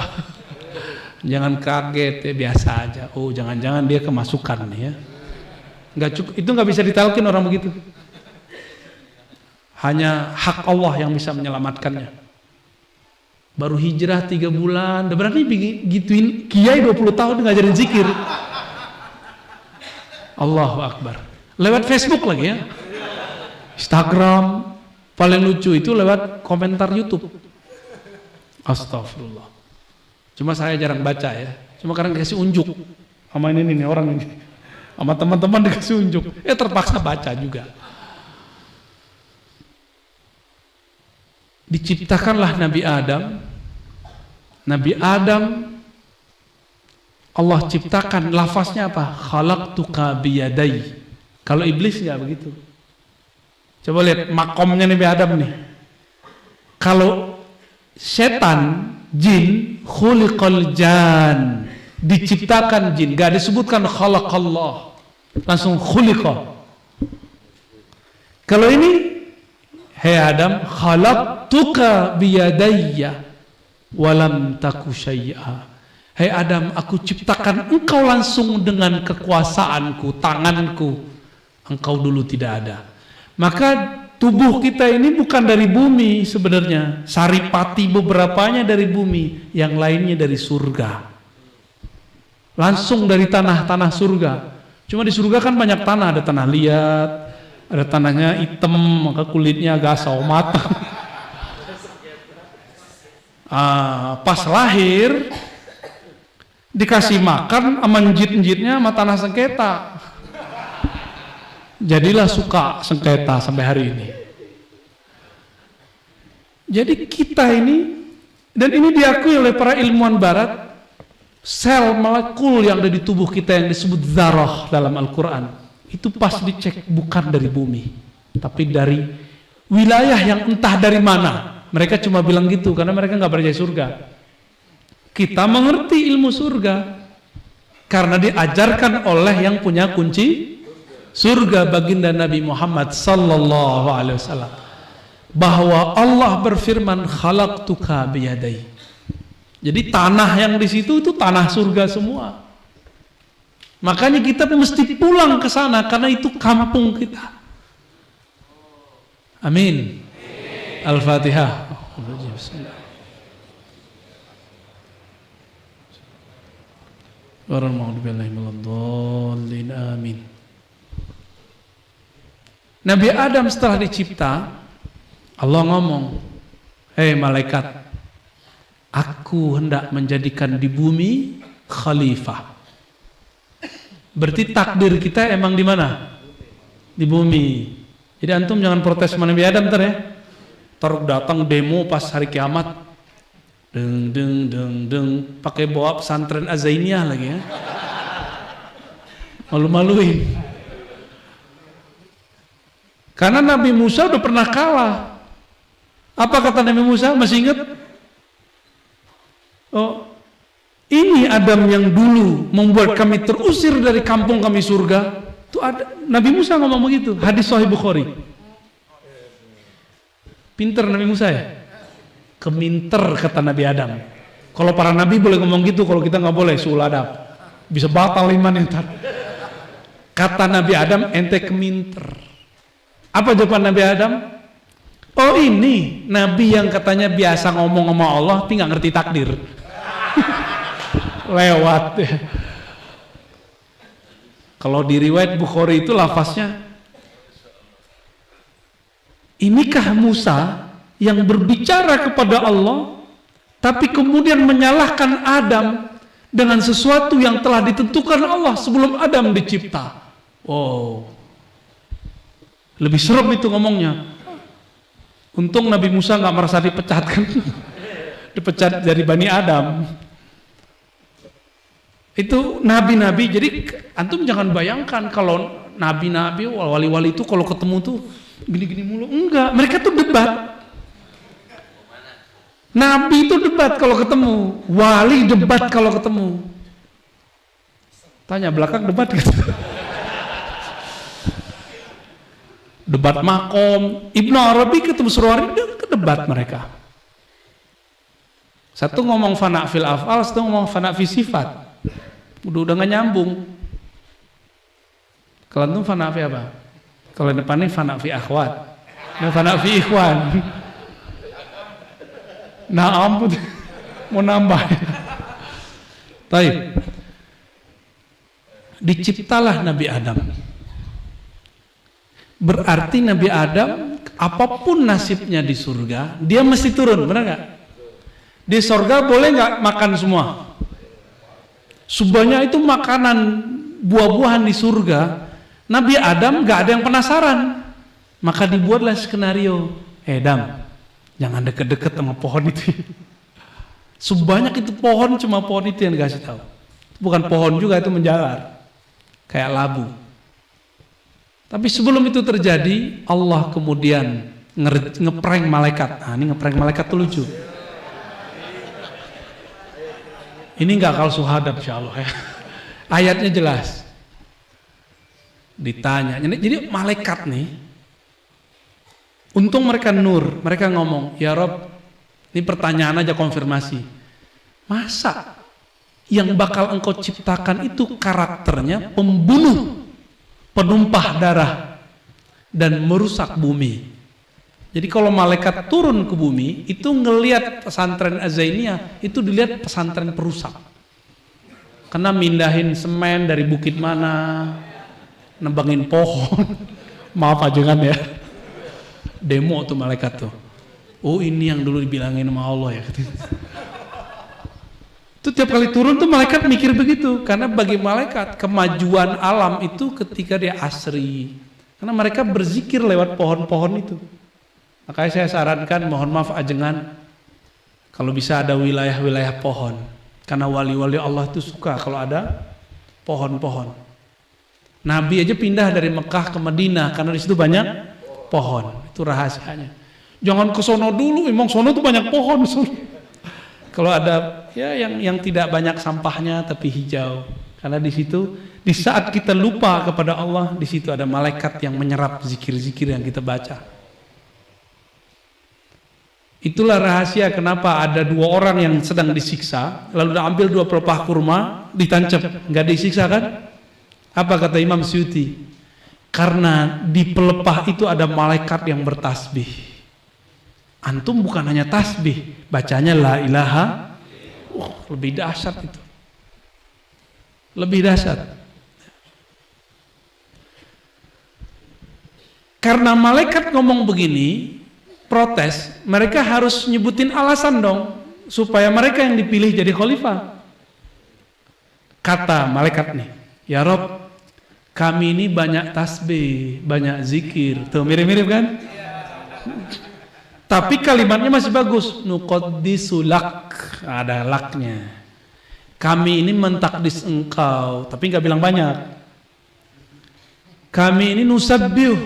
jangan kaget ya, biasa aja. Oh jangan-jangan dia kemasukan nih ya. Nggak cukup, itu nggak bisa ditalkin orang begitu. Hanya hak Allah yang bisa menyelamatkannya. Baru hijrah 3 bulan, udah berani gituin kiai 20 tahun ngajarin zikir. Allahu Akbar. Lewat Facebook lagi ya. Instagram, paling lucu itu lewat komentar YouTube. Astagfirullah. Cuma saya jarang baca ya. Cuma kadang dikasih unjuk sama ini nih orang ini. Sama teman-teman dikasih unjuk. Terpaksa baca juga. Diciptakanlah Nabi Adam. Nabi Adam Allah ciptakan, lafaznya apa? Khalaqtuka biyadai. Kalau iblis enggak begitu. Coba lihat makomnya Nabi Adam nih. Kalau setan, jin, khuliqal jan, diciptakan jin, enggak disebutkan khalaqallah. Langsung khuliqa. Kalau ini, hai Adam, khalaqtuka biyadayya walam taku syai'a. Hai Adam, aku ciptakan engkau langsung dengan kekuasaanku, tanganku. Engkau dulu tidak ada. Maka tubuh kita ini bukan dari bumi sebenarnya. Saripati beberapanya dari bumi, yang lainnya dari surga. Langsung dari tanah-tanah surga. Cuma di surga kan banyak tanah, ada tanah liat, ada tanahnya hitam, maka kulitnya agak saumat. Pas lahir dikasih makan sama njit-njitnya sama tanah sengketa. Jadilah suka sengketa sampai hari ini. Jadi kita ini, dan ini diakui oleh para ilmuwan barat, sel molekul yang ada di tubuh kita yang disebut dzarrah dalam Al-Quran, itu pas dicek bukan dari bumi, tapi dari wilayah yang entah dari mana. Mereka cuma bilang gitu karena mereka nggak percaya surga. Kita mengerti ilmu surga karena diajarkan oleh yang punya kunci surga baginda Nabi Muhammad sallallahu alaihi wasallam, bahwa Allah berfirman khalaqtuka biyadai. Jadi tanah yang di situ itu tanah surga semua. Makanya kita mesti pulang ke sana karena itu kampung kita. Amin. Al-Fatihah. Amin. Nabi Adam setelah dicipta, Allah ngomong, hei malaikat, aku hendak menjadikan di bumi khalifah. Berarti takdir kita emang di mana? Di bumi. Jadi antum jangan protes sama Nabi Adam ntar ya. Ntar datang demo pas hari kiamat, deng, pakai bawa pesantren Azainiyah lagi ya. Malu-maluin. Karena Nabi Musa udah pernah kalah. Apa kata Nabi Musa? Masih ingat? Oh, ini Adam yang dulu membuat kami terusir dari kampung kami surga. Itu ada Nabi Musa ngomong begitu. Hadis Sahih Bukhari. Pinter Nabi Musa ya? Keminter kata Nabi Adam. Kalau para nabi boleh ngomong gitu, kalau kita nggak boleh, suul adab. Bisa batal iman entar. Kata Nabi Adam, ente keminter. Apa jawaban Nabi Adam? Oh ini Nabi yang katanya biasa ngomong sama Allah tapi nggak ngerti takdir. Lewat ya. Kalau di riwayat Bukhari itu lafaznya, inikah Musa yang berbicara kepada Allah tapi kemudian menyalahkan Adam dengan sesuatu yang telah ditentukan Allah sebelum Adam dicipta. Wow, lebih serem itu ngomongnya. Untung Nabi Musa nggak merasa dipecatkan, dipecat dari Bani Adam. Itu nabi-nabi. Jadi antum jangan bayangkan kalau nabi-nabi, wali-wali itu kalau ketemu tuh gini-gini mulu. Enggak, mereka tuh debat. Nabi itu debat kalau ketemu, wali debat kalau ketemu. Tanya belakang debat gitu. Debat makom. Ibnu Arabi ketemu Surwari, ke debat mereka. Satu ngomong fana fil afal, satu ngomong fana fi sifat. Udah nggak nyambung. Kalau antum fana fi apa? Kalau depannya fana fi akhwat, nah fana fi ikhwan. Nah ampun, mau nambah. Baik. Diciptalah Nabi Adam. Berarti Nabi Adam, apapun nasibnya di surga, dia mesti turun, benar nggak? Di surga boleh nggak makan semua? Subahnya itu makanan buah-buahan di surga. Nabi Adam nggak ada yang penasaran, maka dibuatlah skenario. Adam, jangan deket-deket sama pohon itu. Sebanyak itu pohon, cuma pohon itu yang dikasih tahu. Bukan pohon juga, itu menjalar kayak labu. Tapi sebelum itu terjadi, Allah kemudian ngeprank malaikat. Nah, ini ngeprank malaikat tuh lucu. Ini nggak akal suhadab insyaallah ya. Ayatnya jelas. Ditanya. Jadi malaikat nih, untung mereka nur, mereka ngomong, ya Rob, ini pertanyaan aja konfirmasi. Masa yang bakal engkau ciptakan itu karakternya pembunuh, penumpah darah, dan merusak bumi? Jadi kalau malaikat turun ke bumi, itu ngelihat pesantren Azainiyah, itu dilihat pesantren perusak. Karena mindahin semen dari bukit mana, nebangin pohon. Maaf ajengan ya. Demo tuh malaikat tuh. Oh ini yang dulu dibilangin sama Allah ya. Itu tiap kali turun tuh malaikat mikir begitu. Karena bagi malaikat kemajuan alam itu ketika dia asri. Karena mereka berzikir lewat pohon-pohon itu. Makanya saya sarankan, mohon maaf ajengan, kalau bisa ada wilayah-wilayah pohon. Karena wali-wali Allah itu suka kalau ada pohon-pohon. Nabi aja pindah dari Mekah ke Madinah karena di situ banyak pohon. Itu rahasianya. Jangan ke sono dulu, emang sono tuh banyak pohon. Kalau ada ya yang tidak banyak sampahnya tapi hijau. Karena di situ, di saat kita lupa kepada Allah, di situ ada malaikat yang menyerap zikir-zikir yang kita baca. Itulah rahasia kenapa ada 2 orang yang sedang disiksa, lalu ambil 2 pelepah kurma, ditancap, nggak disiksa kan? Apa kata Imam Suyuti? Karena di pelepah itu ada malaikat yang bertasbih. Antum bukan hanya tasbih, bacanya la ilaha. Lebih dahsyat itu. Lebih dahsyat. Karena malaikat ngomong begini, protes, mereka harus nyebutin alasan dong supaya mereka yang dipilih jadi khalifah. Kata malaikat nih, ya Rob, kami ini banyak tasbih, banyak zikir. Tuh mirip-mirip kan? Tapi kalimatnya masih bagus. Nuqaddisu lak, ada laknya. Kami ini mentakdis engkau, tapi nggak bilang banyak. Kami ini nusabbih,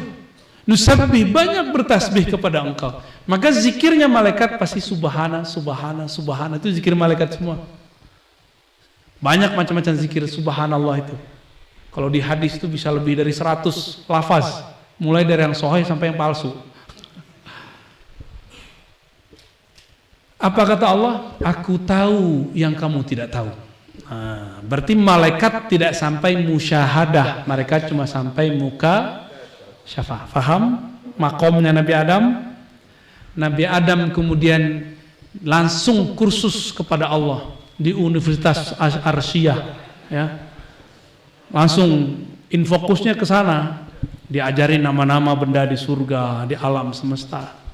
banyak bertasbih kepada engkau. Maka zikirnya malaikat pasti subhana, subhana, subhana. Itu zikir malaikat semua. Banyak macam-macam zikir subhanallah itu. Kalau di hadis itu bisa lebih dari 100 lafaz, mulai dari yang sahih sampai yang palsu. Apa kata Allah? Aku tahu yang kamu tidak tahu. Nah, berarti malaikat tidak sampai musyahadah, mereka cuma sampai muka syafaah. Faham makomnya Nabi Adam? Nabi Adam kemudian langsung kursus kepada Allah di Universitas Arsyiyah, ya. Langsung infokusnya ke sana, diajarin nama-nama benda di surga, di alam semesta.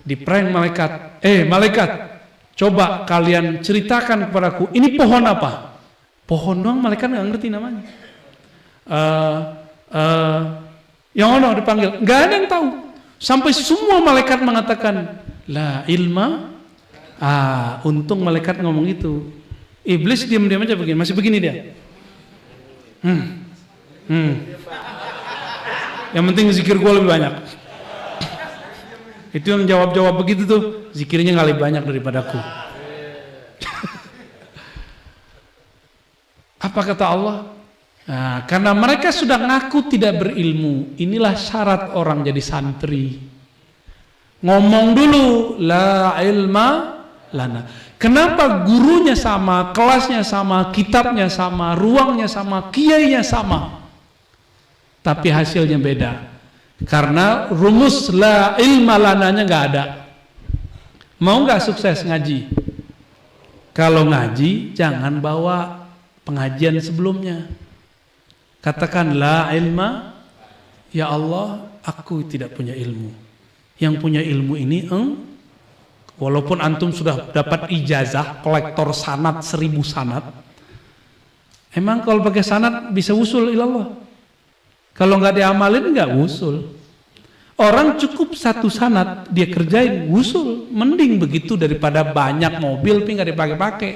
Diprank malaikat, malaikat, coba kalian ceritakan kepadaku, ini pohon apa? Pohon doang, malaikat nggak ngerti namanya. Yang ono dipanggil, nggak ada yang tahu. Sampai semua malaikat mengatakan, la ilma. Untung malaikat ngomong itu. Iblis diam-diam aja begini, masih begini dia. Yang penting zikir gue lebih banyak. Itu yang jawab-jawab begitu tuh, zikirnya nggak lebih banyak daripadaku. Apa kata Allah? Nah, karena mereka sudah ngaku tidak berilmu, inilah syarat orang jadi santri. Ngomong dulu, la ilma lana. Kenapa gurunya sama, kelasnya sama, kitabnya sama, ruangnya sama, kiainya sama, tapi hasilnya beda? Karena rumus la ilma lananya nggak ada. Mau nggak sukses ngaji? Kalau ngaji jangan bawa pengajian sebelumnya. Katakan la ilma, ya Allah, aku tidak punya ilmu. Yang punya ilmu ini walaupun antum sudah dapat ijazah kolektor sanad 1000 sanad, emang kalau pakai sanad bisa usul ilallah? Kalau nggak diamalin nggak usul. Orang cukup 1 sanad dia kerjain usul, mending begitu daripada banyak mobil tapi nggak dipakai-pakai.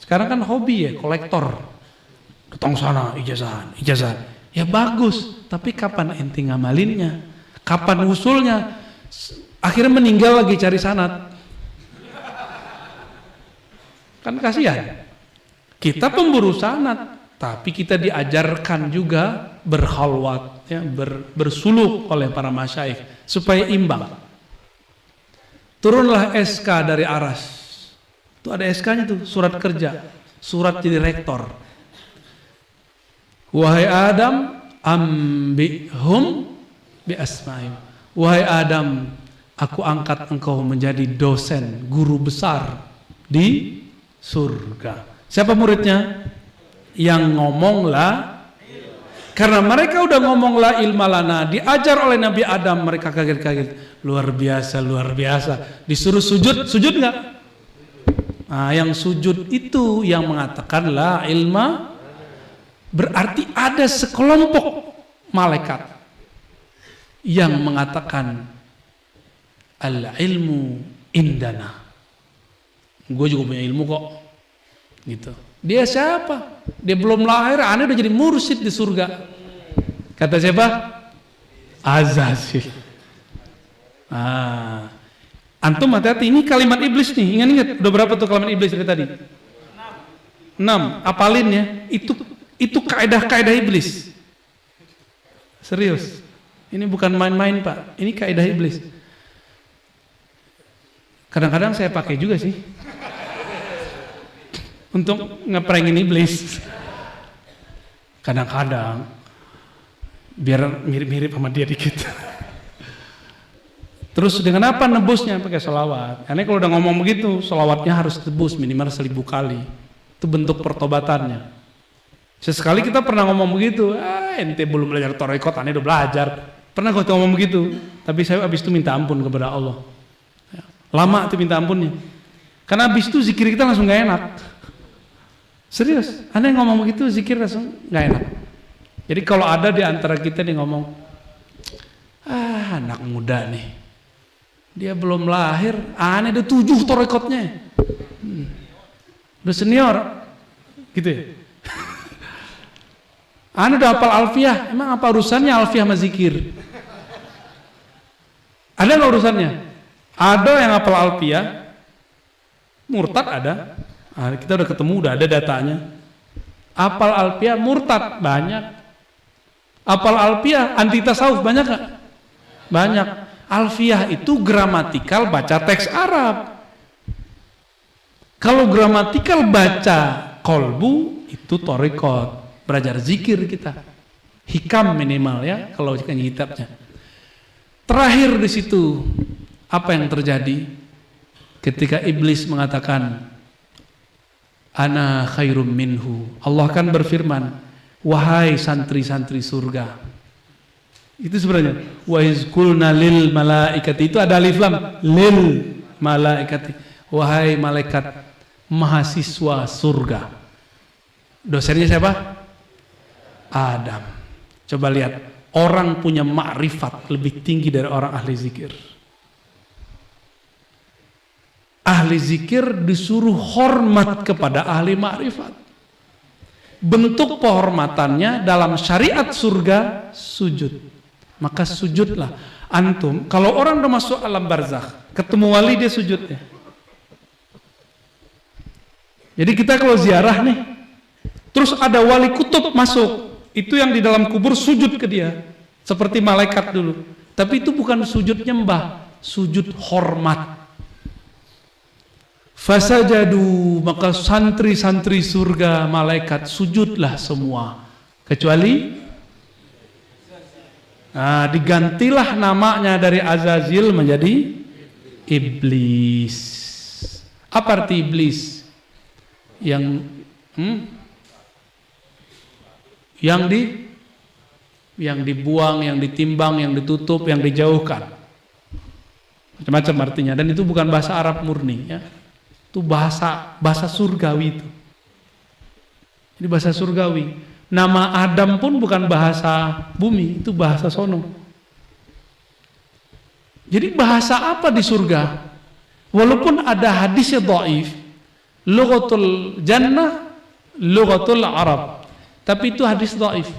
Sekarang kan hobi ya, kolektor, datang sana ijazah. Ya bagus, tapi kapan ente ngamalinnya? Kapan usulnya? Akhirnya meninggal lagi cari sanad. Kan kasihan. Kita pemburu sanad, tapi kita diajarkan juga berkhalwat, ya, bersuluk oleh para masyayikh supaya imbang. Turunlah SK dari Aras. Itu ada SK-nya tuh, surat kerja, surat jadi rektor. Wahai Adam, ambihum bi asma'im. Wahai Adam, aku angkat engkau menjadi dosen, guru besar di surga. Siapa muridnya? Yang ngomong la. Karena mereka udah ngomong la ilma lana, diajar oleh Nabi Adam, mereka kaget-kaget. Luar biasa. Disuruh sujud nggak? Nah, yang sujud itu yang mengatakan la ilma, berarti ada sekelompok malaikat yang mengatakan al ilmu indana. Gue juga punya ilmu kok. Gitu. Dia siapa? Dia belum lahir, aneh udah jadi mursyid di surga. Kata siapa? Azazil. Antum hati-hati, ini kalimat iblis nih. Ingat-ingat, udah berapa tuh kalimat iblis dari tadi? 6. Apalin ya. Itu kaidah-kaidah iblis. Serius. Ini bukan main-main, Pak. Ini kaidah iblis. Kadang-kadang saya pakai juga sih. Untuk ngeprengin iblis. Kadang-kadang biar mirip-mirip sama dia dikit. Terus dengan apa nebusnya? Pakai sholawat. Karena kalau udah ngomong begitu, sholawatnya harus tebus minimal 1000 kali. Itu bentuk pertobatannya. Sesekali kita pernah ngomong begitu, ente belum belajar tarekat, ane udah belajar. Pernah gue ngomong begitu, tapi saya habis itu minta ampun kepada Allah. Lama tuh minta ampunnya. Karena habis itu zikir kita langsung gak enak. Serius, anda yang ngomong begitu zikir langsung gak enak. Jadi kalau ada di antara kita nih ngomong, anak muda nih, dia belum lahir, aneh udah 7 tarekatnya, udah senior, gitu ya. Aneh udah hafal alfiah, emang apa urusannya alfiah sama zikir? Ada nggak urusannya? Ada yang hafal alfiah, murtad ada. Nah, kita udah ketemu, udah ada datanya. Hafal alfiah, murtad banyak. Hafal alfiah, anti tasawuf banyak nggak? Banyak. Alfiah itu gramatikal baca teks Arab. Kalau gramatikal baca kolbu itu tarekat, belajar zikir kita. Hikam minimal ya kalau kan kitabnya. Terakhir di situ apa yang terjadi ketika iblis mengatakan ana khairum minhu. Allah kan berfirman, wahai santri-santri surga. Itu sebenarnya wa izqulna lil malaikati, itu ada alif lam, lil malaikati, wahai malaikat mahasiswa surga. Dosennya siapa? Adam. Coba lihat, orang punya makrifat lebih tinggi dari orang ahli zikir. Ahli zikir disuruh hormat kepada ahli makrifat. Bentuk penghormatannya dalam syariat surga sujud. Maka sujudlah antum. Kalau orang udah masuk alam barzakh, ketemu wali dia sujud ya. Jadi kita kalau ziarah nih, terus ada wali kutub masuk, itu yang di dalam kubur sujud ke dia, seperti malaikat dulu. Tapi itu bukan sujud nyembah, sujud hormat. Fasajadu, maka santri-santri surga malaikat sujudlah semua, kecuali digantilah namanya dari Azazil menjadi iblis. Apa arti iblis? Yang dibuang, yang ditimbang, yang ditutup, yang dijauhkan. Macam-macam artinya, dan itu bukan bahasa Arab murni ya. Itu bahasa surgawi itu. Ini bahasa surgawi. Nama Adam pun bukan bahasa bumi, itu bahasa sono. Jadi bahasa apa di surga? Walaupun ada hadisnya dhaif, lughatul jannah, lughatul Arab. Tapi itu hadis dhaif.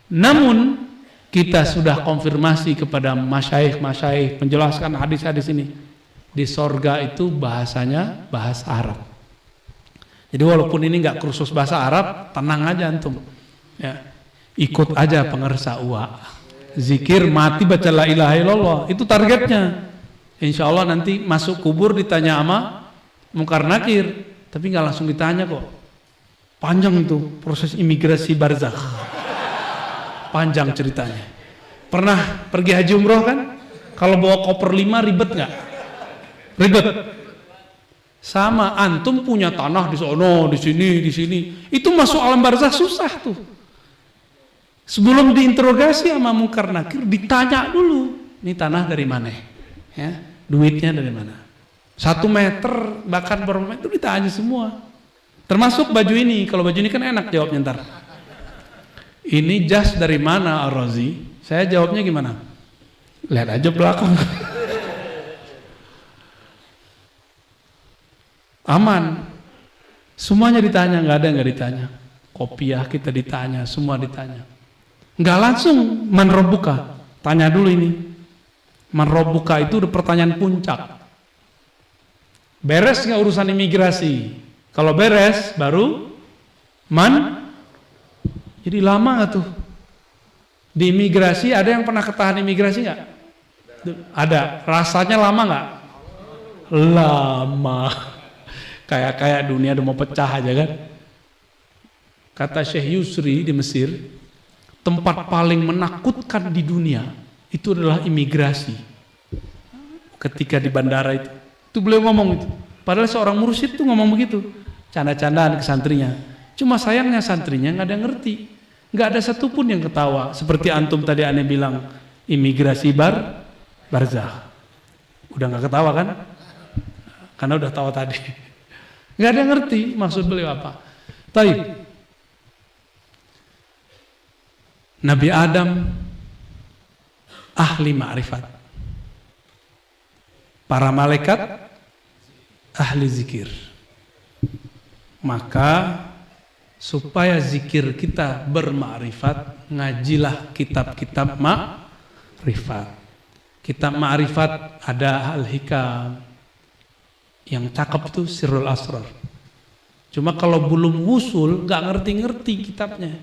Namun kita sudah konfirmasi kepada masyayikh menjelaskan hadis-hadis ini. Di sorga itu bahasanya bahasa Arab. Jadi walaupun ini nggak kursus bahasa Arab, tenang aja antum. Ya, ikut aja pengersa uwa. Zikir mati baca la ilaha illallah. Itu targetnya. Insya Allah nanti masuk kubur ditanya sama Munkar Nakir. Tapi nggak langsung ditanya kok. Panjang itu proses imigrasi barzakh. Panjang ceritanya. Pernah pergi haji umroh kan? Kalau bawa koper 5 ribet nggak? Ribet. Sama antum punya tanah di sono, di sini. Itu masuk alam barzakh susah tuh. Sebelum diinterogasi sama Munkar Nakir, ditanya dulu, ini tanah dari mana? Ya, duitnya dari mana? 1 meter, bahkan berapa meter, itu ditanya semua. Termasuk baju ini, kalau baju ini kan enak jawabnya ntar. Ini jas dari mana Ar-Razi? Saya jawabnya gimana? Lihat aja belakang. Aman. Semuanya ditanya, nggak ada yang nggak ditanya. Kopiah kita ditanya, semua ditanya. Nggak langsung man rabbuka. Tanya dulu ini. Man rabbuka itu udah pertanyaan puncak. Beres nggak urusan imigrasi? Kalau beres baru jadi lama nggak tuh? Di imigrasi ada yang pernah ketahan imigrasi nggak? Ada. Rasanya lama nggak? Lama. Kayak dunia udah mau pecah aja kan? Kata Syekh Yusri di Mesir, tempat paling menakutkan di dunia itu adalah imigrasi. Ketika di bandara itu beliau ngomong itu. Padahal seorang mursyid tuh ngomong begitu, canda-candaan ke santrinya. Cuma sayangnya santrinya nggak ada yang ngerti, nggak ada satupun yang ketawa. Seperti antum tadi aneh bilang imigrasi barzah, udah nggak ketawa kan? Karena udah tahu tadi. Nggak ada yang ngerti maksud beliau apa. Taib. Nabi Adam ahli ma'rifat, para malaikat ahli zikir. Maka supaya zikir kita bermakrifat, ngajilah kitab-kitab ma'rifat. Kitab ma'rifat ada Al-Hikam, yang cakep tuh Sirrul Asrar. Cuma kalau belum wusul nggak ngerti-ngerti kitabnya.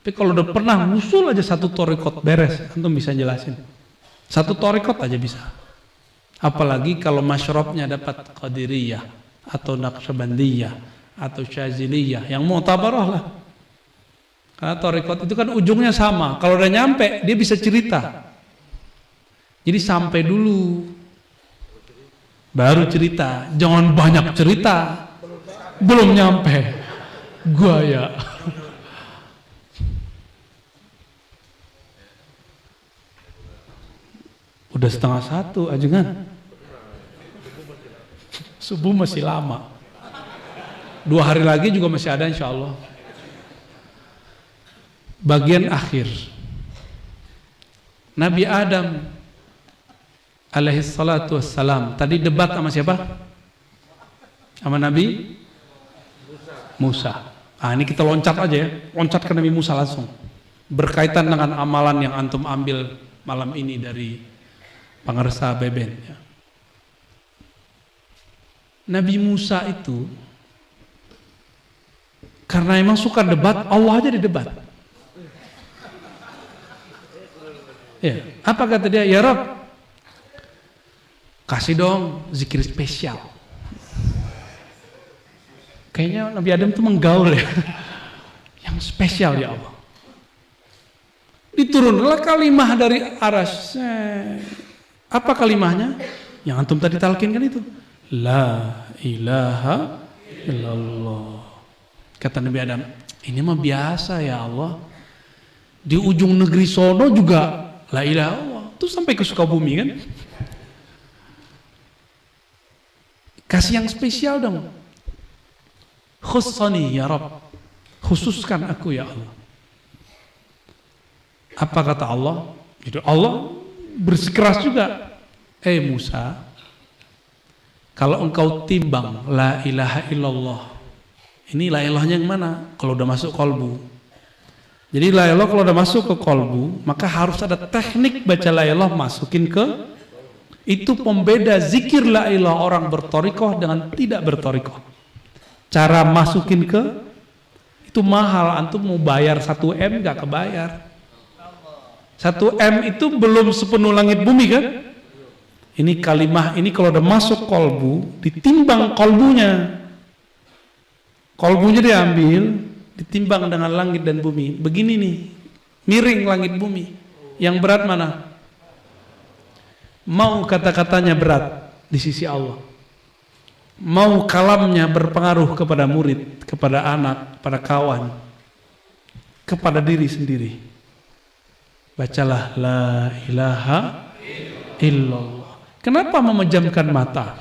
Tapi kalau udah pernah wusul aja satu thariqat beres, antum bisa jelasin. Satu thariqat aja bisa. Apalagi kalau masyrabnya dapat Qadiriyah atau Naqsyabandiyah atau Syaziliyah yang mu'tabarah lah. Karena thariqat itu kan ujungnya sama. Kalau udah nyampe dia bisa cerita. Jadi sampai dulu baru cerita. Jangan banyak cerita. Belum nyampe. Gua ya. Udah 1:30 ajengan. Subuh masih lama. 2 hari lagi juga masih ada insya Allah. Bagian akhir. Nabi Adam alaihi salatu wassalam tadi debat sama siapa? Sama Nabi Musa. Ah, ini kita loncat aja ya. Loncat ke Nabi Musa langsung. Berkaitan dengan amalan yang antum ambil malam ini dari Pangersa Beben ya. Nabi Musa itu karena emang suka debat, Allah aja didebat. Ya, apa kata dia? Ya Rabb, kasih dong zikir spesial. Kayaknya Nabi Adam tuh menggaul ya. Yang spesial ya Allah. Diturunlah kalimah dari aras. Apa kalimahnya? Yang antum tadi talkinkan itu. La ilaha illallah. Kata Nabi Adam, ini mah biasa ya Allah. Di ujung negeri sono juga la ilaha illallah. Itu sampai ke Sukabumi kan? Kasih yang spesial dong. Khussani ya Rabb. Khususkan aku ya Allah. Apa kata Allah? Jadi Allah bersikeras juga. Musa, kalau engkau timbang la ilaha illallah, ini la ilahnya yang mana? Kalau udah masuk kolbu. Jadi la ilah kalau udah masuk ke kolbu, maka harus ada teknik baca la ilah masukin ke. Itu pembeda zikir la ilah orang bertorikoh dengan tidak bertorikoh. Cara masukin ke itu mahal. Antum mau bayar 1 M gak kebayar. 1 M itu belum sepenuh langit bumi kan? Ini kalimah ini kalau udah masuk kolbu, ditimbang kolbunya. Kolbunya diambil, ditimbang dengan langit dan bumi. Begini nih, miring langit bumi. Yang berat mana? Mau kata-katanya berat di sisi Allah. Mau kalamnya berpengaruh kepada murid, kepada anak, kepada kawan, kepada diri sendiri. Bacalah la ilaha illallah. Kenapa memejamkan mata?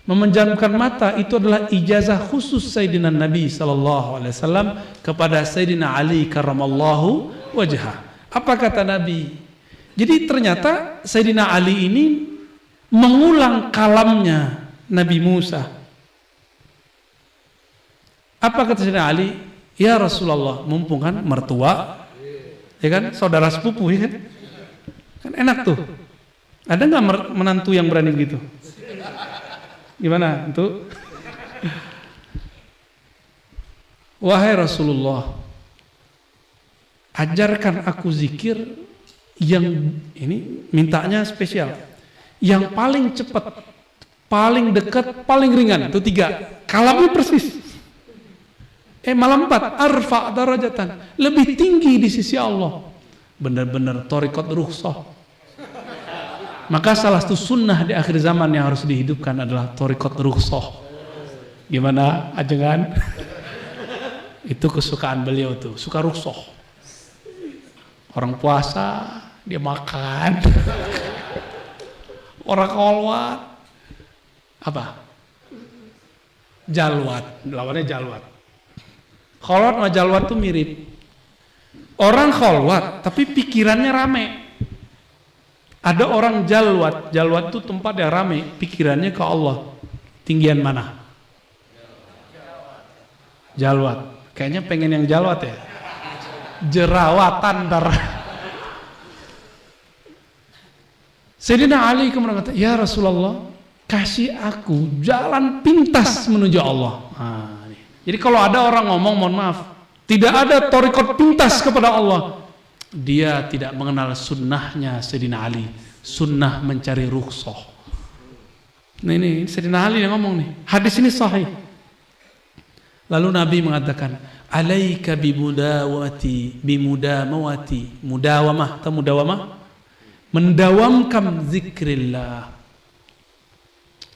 Memejamkan mata itu adalah ijazah khusus Sayyidina Nabi SAW kepada Sayyidina Ali karramallahu wajhah. Apa kata Nabi? Jadi ternyata Sayyidina Ali ini mengulang kalamnya Nabi Musa. Apa kata Sayyidina Ali? Ya Rasulullah, mumpung kan mertua, ya kan, saudara sepupu, ya kan enak tuh. Ada nggak menantu yang berani begitu? Gimana itu? Wahai Rasulullah, ajarkan aku zikir yang ini mintanya spesial, yang paling cepat, paling dekat, paling ringan. Itu 3. Kalamnya persis. Malah 4. Arfa darajatan, lebih tinggi di sisi Allah. Benar-benar thariqat rukhsah. Maka salah satu sunnah di akhir zaman yang harus dihidupkan adalah thariqat rukhsah. Gimana ajengan? Itu kesukaan beliau tuh, suka rukhsah. Orang puasa dia makan. Orang kholwat apa? Jalwat, lawannya jalwat. Kholwat sama jalwat tuh mirip. Orang kholwat tapi pikirannya rame. Ada orang jalwat, jalwat itu tempat yang rame, pikirannya ke Allah. Tinggian mana? Jalwat. Kayaknya pengen yang jalwat ya. Jerawatan ntar. Sayyidina Ali kemudian kata, ya Rasulullah, kasih aku jalan pintas menuju Allah. Jadi kalau ada orang ngomong, mohon maaf, tidak ada thariqat pintas kepada Allah, dia tidak mengenal sunnahnya Sayyidina Ali, sunnah mencari rukhsah. Nah ini Sayyidina Ali yang ngomong nih, hadis ini sahih. Lalu Nabi mengatakan, alaika bimudawamati, mudawamah atau mudawamah, mendawamkan zikrillah.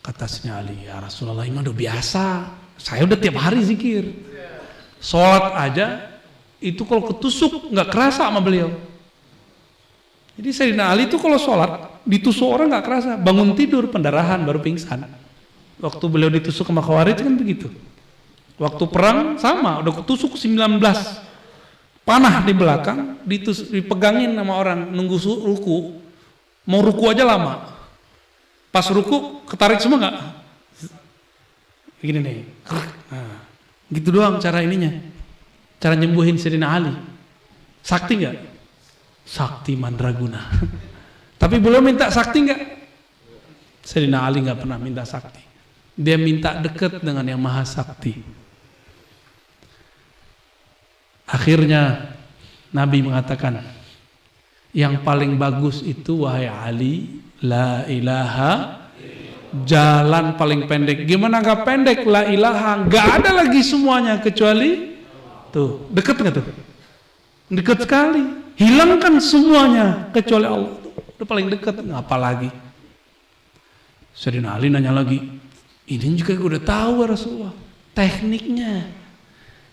Kata Sayyidina Ali, ya Rasulullah, ini udah biasa, saya udah tiap hari zikir. Sholat aja itu kalau ketusuk nggak kerasa sama beliau. Jadi Sayyidina Ali itu kalau sholat ditusuk orang nggak kerasa, bangun tidur pendarahan baru pingsan. Waktu beliau ditusuk sama Khawarij kan begitu. Waktu perang sama, udah ketusuk 19 panah di belakang, dipegangin sama orang nunggu ruku, mau ruku aja lama. Pas ruku ketarik semua nggak? Begini nih, nah, gitu doang cara ininya, cara nyembuhin Sayyidina Ali. Sakti nggak? Sakti mandraguna. Tapi belum minta sakti nggak? Sayyidina Ali nggak pernah minta sakti. Dia minta dekat dengan yang maha sakti. Akhirnya Nabi mengatakan, yang paling bagus itu wahai Ali, la ilaha, jalan paling pendek. Gimana gak pendek? La ilaha, gak ada lagi semuanya kecuali tuh, deket gak tuh? Deket sekali. Hilangkan semuanya kecuali Allah. Udah paling dekat, ngapa lagi? Sayyidina Ali nanya lagi, ini juga gue udah tahu Rasulullah tekniknya.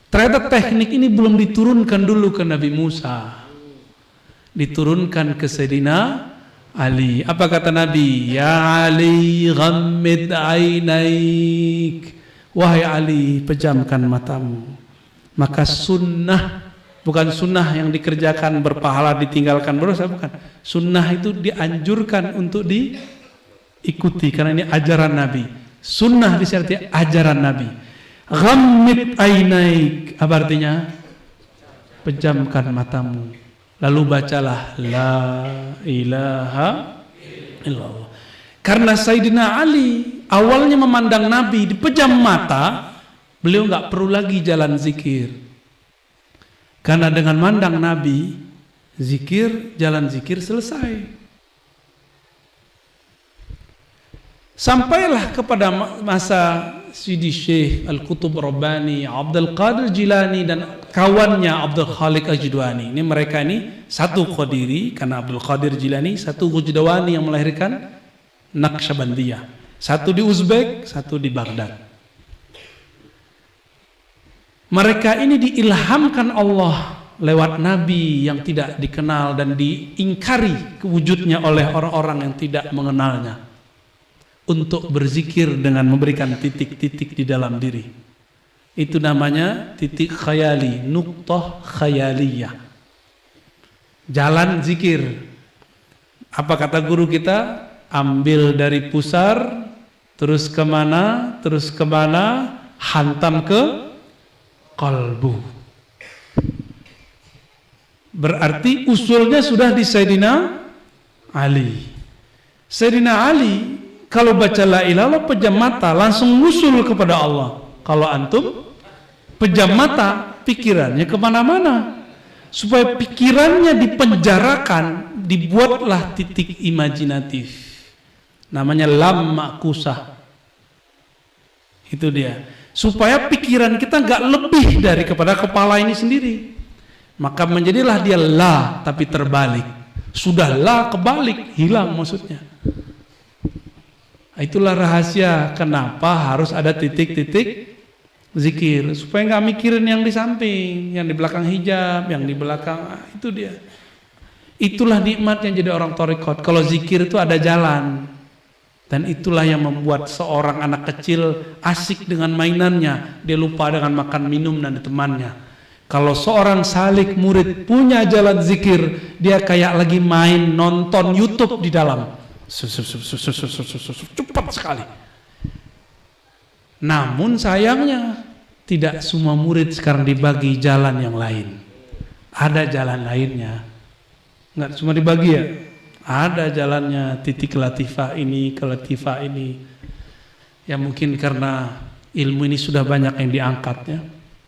Ternyata teknik ini belum diturunkan dulu ke Nabi Musa, diturunkan ke Sayyidina Ali. Apa kata Nabi? Ya Ali, ghammid ainaik. Wahai Ali, pejamkan matamu. Maka sunnah, bukan sunnah yang dikerjakan berpahala ditinggalkan berdosa, bukan. Sunnah itu dianjurkan untuk diikuti karena ini ajaran Nabi. Sunnah disertai ajaran Nabi. Ghammid ainaik, apa artinya? Pejamkan matamu. Lalu bacalah la ilaha illallah. Karena Sayyidina Ali awalnya memandang Nabi dipejam mata, beliau nggak perlu lagi jalan zikir. Karena dengan mandang Nabi, zikir, jalan zikir selesai. Sampailah kepada masa Sidi Syekh Al-Qutub Rabbani, Abdul Qadir Jilani dan kawannya Abdul Khaliq Ajdwani. Ini mereka ini satu Qadiri karena Abdul Qadir Jilani, satu Gujdawani yang melahirkan Naqsyabandiyah. Satu di Uzbek, satu di Baghdad. Mereka ini diilhamkan Allah lewat Nabi yang tidak dikenal dan diingkari wujudnya oleh orang-orang yang tidak mengenalnya, untuk berzikir dengan memberikan titik-titik di dalam diri. Itu namanya titik khayali, nuqtah khayaliyah. Jalan zikir. Apa kata guru kita? Ambil dari pusar, terus kemana, hantam ke kalbu. Berarti usulnya sudah di Sayyidina Ali. Sayyidina Ali kalau baca la ilaha illallah pejam mata langsung ngusul kepada Allah. Kalau antum pejam mata, pikirannya kemana-mana. Supaya pikirannya dipenjarakan, dibuatlah titik imajinatif. Namanya lam makusah. Itu dia. Supaya pikiran kita nggak lebih dari kepada kepala ini sendiri. Maka menjadilah dia la tapi terbalik. Sudah la kebalik, hilang maksudnya. Itulah rahasia kenapa harus ada titik-titik zikir, supaya nggak mikirin yang di samping, yang di belakang hijab, yang di belakang, itu dia. Itulah nikmatnya jadi orang thariqat. Kalau zikir itu ada jalan, dan itulah yang membuat seorang anak kecil asik dengan mainannya, dia lupa dengan makan minum dan temannya. Kalau seorang salik murid punya jalan zikir, dia kayak lagi main nonton YouTube di dalam, cepat sekali. Namun sayangnya tidak semua murid sekarang dibagi jalan yang lain. Ada jalan lainnya. Enggak cuma dibagi ya. Ada jalannya titik latifah ini ke latifah ini. Ya mungkin karena ilmu ini sudah banyak yang diangkatnya.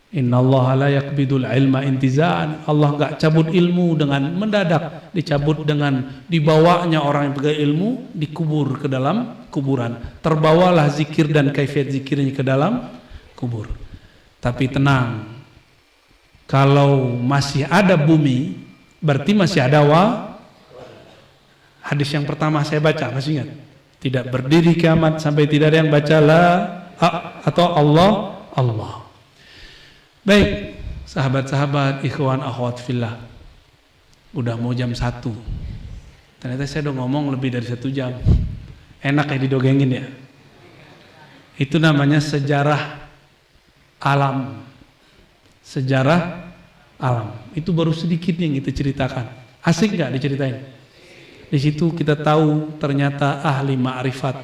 Innallaha la yaqbidul ilma intiza'an. Allah enggak cabut ilmu dengan mendadak, dicabut dengan dibawanya orang yang pegang ilmu dikubur ke dalam kuburan. Terbawalah zikir dan kaifiat zikirnya ke dalam kubur. Tapi tenang, kalau masih ada bumi, berarti masih ada hadis yang pertama saya baca, masih ingat? Tidak berdiri kiamat sampai tidak ada yang baca la atau Allah. Baik, sahabat-sahabat, ikhwan, akhwat fillah. Udah mau jam 1. Ternyata saya udah ngomong lebih dari 1 jam. Enak ya didogengin ya. Itu namanya sejarah alam. Sejarah alam. Itu baru sedikit yang kita ceritakan. Asik gak diceritain? Di situ kita tahu ternyata ahli ma'rifat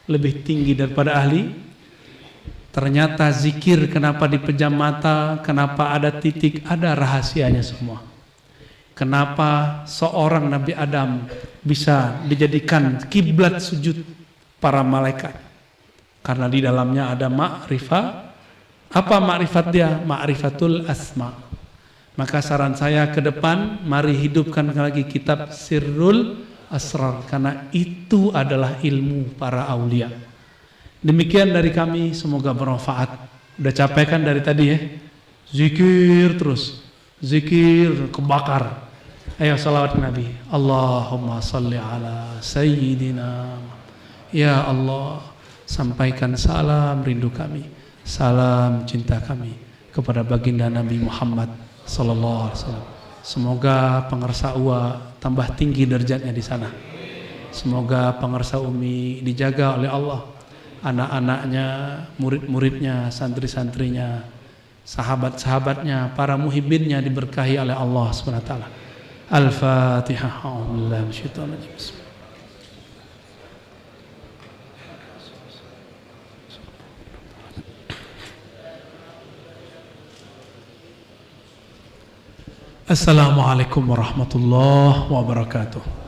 lebih tinggi daripada ahli. Ternyata zikir kenapa dipejam mata, kenapa ada titik, ada rahasianya semua. Kenapa seorang Nabi Adam bisa dijadikan kiblat sujud para malaikat? Karena di dalamnya ada ma'rifat. Apa ma'rifat dia? Ma'rifatul asma. Maka saran saya ke depan, mari hidupkan lagi kitab Sirrul Asrar, karena itu adalah ilmu para aulia. Demikian dari kami, semoga bermanfaat. Udah capek kan dari tadi ya? Zikir terus, zikir kebakar. Ayo salawat Nabi. Allahumma salli ala Sayyidina. Ya Allah, sampaikan salam rindu kami, salam cinta kami kepada baginda Nabi Muhammad sallallahu alaihi wasallam. Semoga pengersa UA tambah tinggi derajatnya di sana. Semoga pengersa UMI dijaga oleh Allah. Anak-anaknya, murid-muridnya, santri-santrinya, sahabat-sahabatnya, para muhibbinnya diberkahi oleh Allah SWT. Al-Fatihah. Assalamualaikum warahmatullahi wabarakatuh.